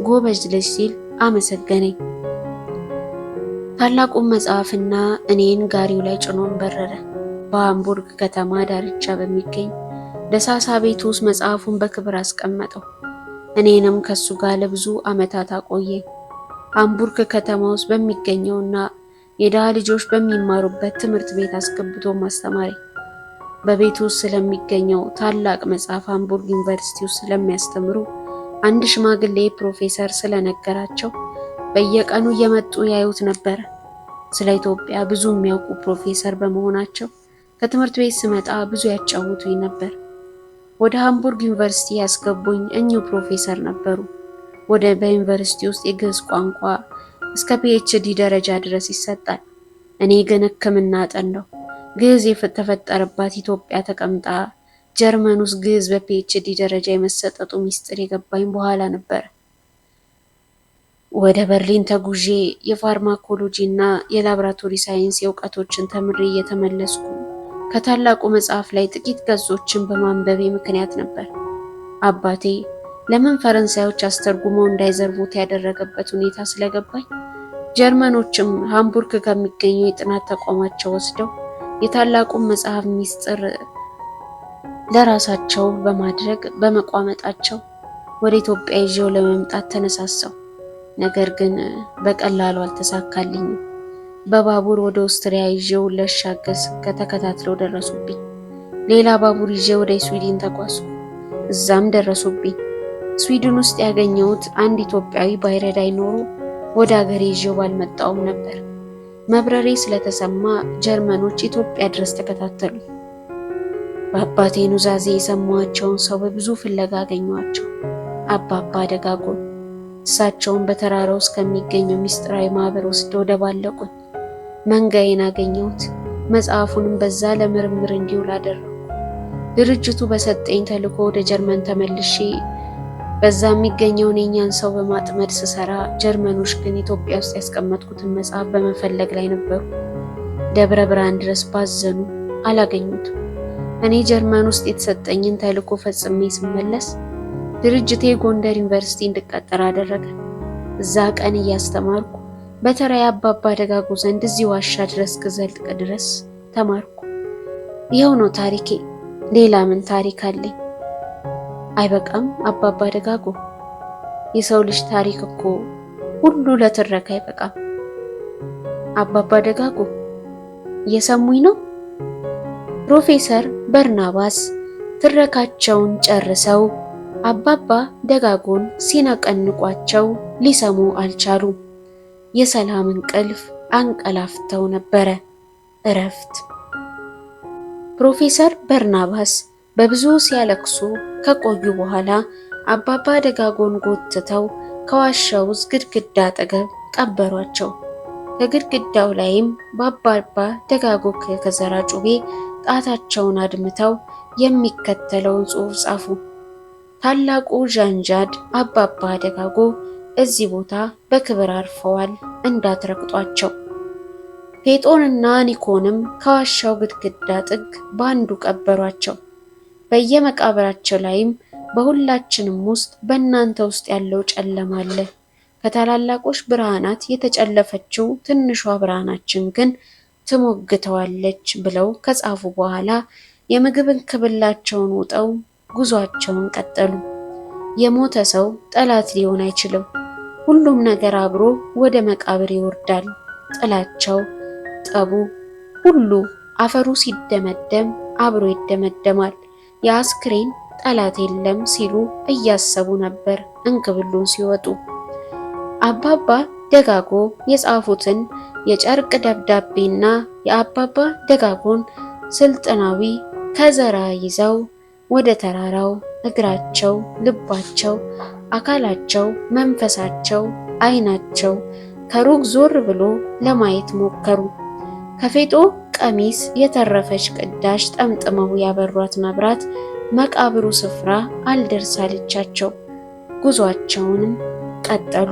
ጎበዝ ልጅ ሲል አመሰገነኝ። ታላቁን መጽሐፍና እኔን ጋሪው ላይ ጭኖን በረረ። በሃምቡርግ ከተማ ዳርቻ በሚገኝ ደሳሳ ቤት ውስጥ መጽሐፉን በክብር አስቀመጠው። እኔንም ከሱ ጋር ለብዙ ዓመታት አቆየኝ። ሃምቡርግ ከተማ ውስጥ በሚገኘውና የድሃ ልጆች በሚማሩበት ትምህርት ቤት አስገብቶ ማስተማሪ። በቤቱ ውስጥ ስለሚገኘው ታላቅ መጽሐፍ ሃምቡርግ ዩኒቨርሲቲ ውስጥ ስለሚያስተምሩ አንድ ሽማግሌ ፕሮፌሰር ስለነገራቸው በየቀኑ እየመጡ ያዩት ነበር። ስለ ኢትዮጵያ ብዙ የሚያውቁ ፕሮፌሰር በመሆናቸው ከትምህርት ቤት ስመጣ ብዙ ያጫውቱኝ ነበር። ወደ ሃምቡርግ ዩኒቨርሲቲ ያስገቡኝ እኚሁ ፕሮፌሰር ነበሩ። በዩኒቨርሲቲ ውስጥ የግዕዝ ቋንቋ እስከ ፒኤችዲ ደረጃ ድረስ ይሰጣል። እኔ ግን ሕክምና አጠናሁ። ግዕዝ የተፈጠረባት ኢትዮጵያ ተቀምጣ ጀርመን ውስጥ ግዕዝ በፒኤችዲ ደረጃ የመሰጠቱ ሚስጥር የገባኝ በኋላ ነበር። ወደ በርሊን ተጉዤ የፋርማኮሎጂ እና የላብራቶሪ ሳይንስ የእውቀቶችን ተምሬ እየተመለስኩ ከታላቁ መጽሐፍ ላይ ጥቂት ገጾችን በማንበቤ ምክንያት ነበር አባቴ ለምን ፈረንሳዮች አስተርጉመው እንዳይዘርቡት ያደረገበት ሁኔታ ስለገባኝ ጀርመኖችም ሃምቡርግ ከሚገኘው የጥናት ተቋማቸው ወስደው የታላቁን መጽሐፍ ሚስጥር ለራሳቸው በማድረግ በመቋመጣቸው ወደ ኢትዮጵያ ይዤው ለመምጣት ተነሳሳው። ነገር ግን በቀላሉ አልተሳካልኝም። በባቡር ወደ ኦስትሪያ ይዤው ለሻገስ ከተከታትለው ደረሱብኝ። ሌላ ባቡር ይዤ ወደ ስዊድን ተጓዝኩ። እዛም ደረሱብኝ። ስዊድን ውስጥ ያገኘሁት አንድ ኢትዮጵያዊ ባይረዳኝ ኖሮ ወደ ሀገሬ ይዤው ባልመጣውም ነበር። መብረሬ ስለተሰማ ጀርመኖች ኢትዮጵያ ድረስ ተከታተሉ። በአባቴ ኑዛዜ የሰማቸውን ሰው በብዙ ፍለጋ አገኘኋቸው። አባባ ደጋጎን። እሳቸውን በተራራው ውስጥ ከሚገኘው ሚስጥራዊ ማህበር ወስደው ደባለቁኝ። መንጋዬን አገኘሁት። መጽሐፉንም በዛ ለምርምር እንዲውል አደረኩ። ድርጅቱ በሰጠኝ ተልዕኮ ወደ ጀርመን ተመልሼ በዛ የሚገኘውን የኛን ሰው በማጥመድ ስሰራ፣ ጀርመኖች ግን ኢትዮጵያ ውስጥ ያስቀመጥኩትን መጽሐፍ በመፈለግ ላይ ነበሩ። ደብረ ብርሃን ድረስ ባዘኑ፣ አላገኙትም። እኔ ጀርመን ውስጥ የተሰጠኝን ተልዕኮ ፈጽሜ ስመለስ ድርጅቴ ጎንደር ዩኒቨርሲቲ እንድቀጠር አደረገ። እዛ ቀን እያስተማርኩ በተራዬ አባባ ደጋጎ ዘንድ እዚህ ዋሻ ድረስ ክዘልቅ ድረስ ተማርኩ። ይኸው ነው ታሪኬ። ሌላ ምን ታሪክ አለኝ? አይበቃም አባባ ደጋጎ? የሰው ልጅ ታሪክ እኮ ሁሉ ለትረካ አይበቃም። አባባ ደጋጎ እየሰሙኝ ነው? ፕሮፌሰር በርናባስ ትረካቸውን ጨርሰው አባባ ደጋጎን ሲነቀንቋቸው ሊሰሙ አልቻሉም። የሰላም እንቅልፍ አንቀላፍተው ነበረ። እረፍት። ፕሮፌሰር በርናባስ በብዙ ሲያለቅሱ ከቆዩ በኋላ አባባ ደጋጎን ጎትተው ከዋሻው ውስጥ ግድግዳ አጠገብ ቀበሯቸው። ከግድግዳው ላይም በአባባ ደጋጎ ከዘራ ጩቤ ጣታቸውን አድምተው የሚከተለውን ጽሑፍ ጻፉ። ታላቁ ዣንዣድ አባባ ደጋጎ እዚህ ቦታ በክብር አርፈዋል፣ እንዳትረግጧቸው። ፌጦንና ኒኮንም ከዋሻው ግድግዳ ጥግ በአንዱ ቀበሯቸው። በየመቃብራቸው ላይም በሁላችንም ውስጥ በእናንተ ውስጥ ያለው ጨለማ አለ፣ ከታላላቆች ብርሃናት የተጨለፈችው ትንሿ ብርሃናችን ግን ትሞግተዋለች ብለው ከጻፉ በኋላ የምግብ እንክብላቸውን ውጠው ጉዟቸውን ቀጠሉ። የሞተ ሰው ጠላት ሊሆን አይችልም። ሁሉም ነገር አብሮ ወደ መቃብር ይወርዳል። ጥላቸው፣ ጠቡ ሁሉ አፈሩ ሲደመደም አብሮ ይደመደማል። የአስክሬን ጠላት የለም ሲሉ እያሰቡ ነበር እንክብሉን ሲወጡ። አባባ ደጋጎ የጻፉትን የጨርቅ ደብዳቤና የአባባ ደጋጎን ስልጠናዊ ከዘራ ይዘው ወደ ተራራው እግራቸው፣ ልባቸው፣ አካላቸው፣ መንፈሳቸው፣ ዓይናቸው ከሩቅ ዞር ብሎ ለማየት ሞከሩ። ከፌጦ ቀሚስ የተረፈች ቅዳሽ ጠምጥመው ያበሯት መብራት መቃብሩ ስፍራ አልደርስ አለቻቸው። ጉዟቸውንም ቀጠሉ።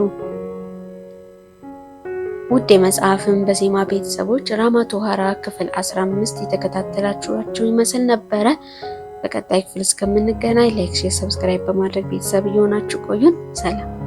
ውድ የመጽሐፍን በዜማ ቤተሰቦች ራማቶሃራ ክፍል 15 የተከታተላችኋቸው ይመስል ነበረ። በቀጣይ ክፍል እስከምንገናኝ ላይክ፣ ሼር፣ ሰብስክራይብ በማድረግ ቤተሰብ እየሆናችሁ ቆዩን። ሰላም።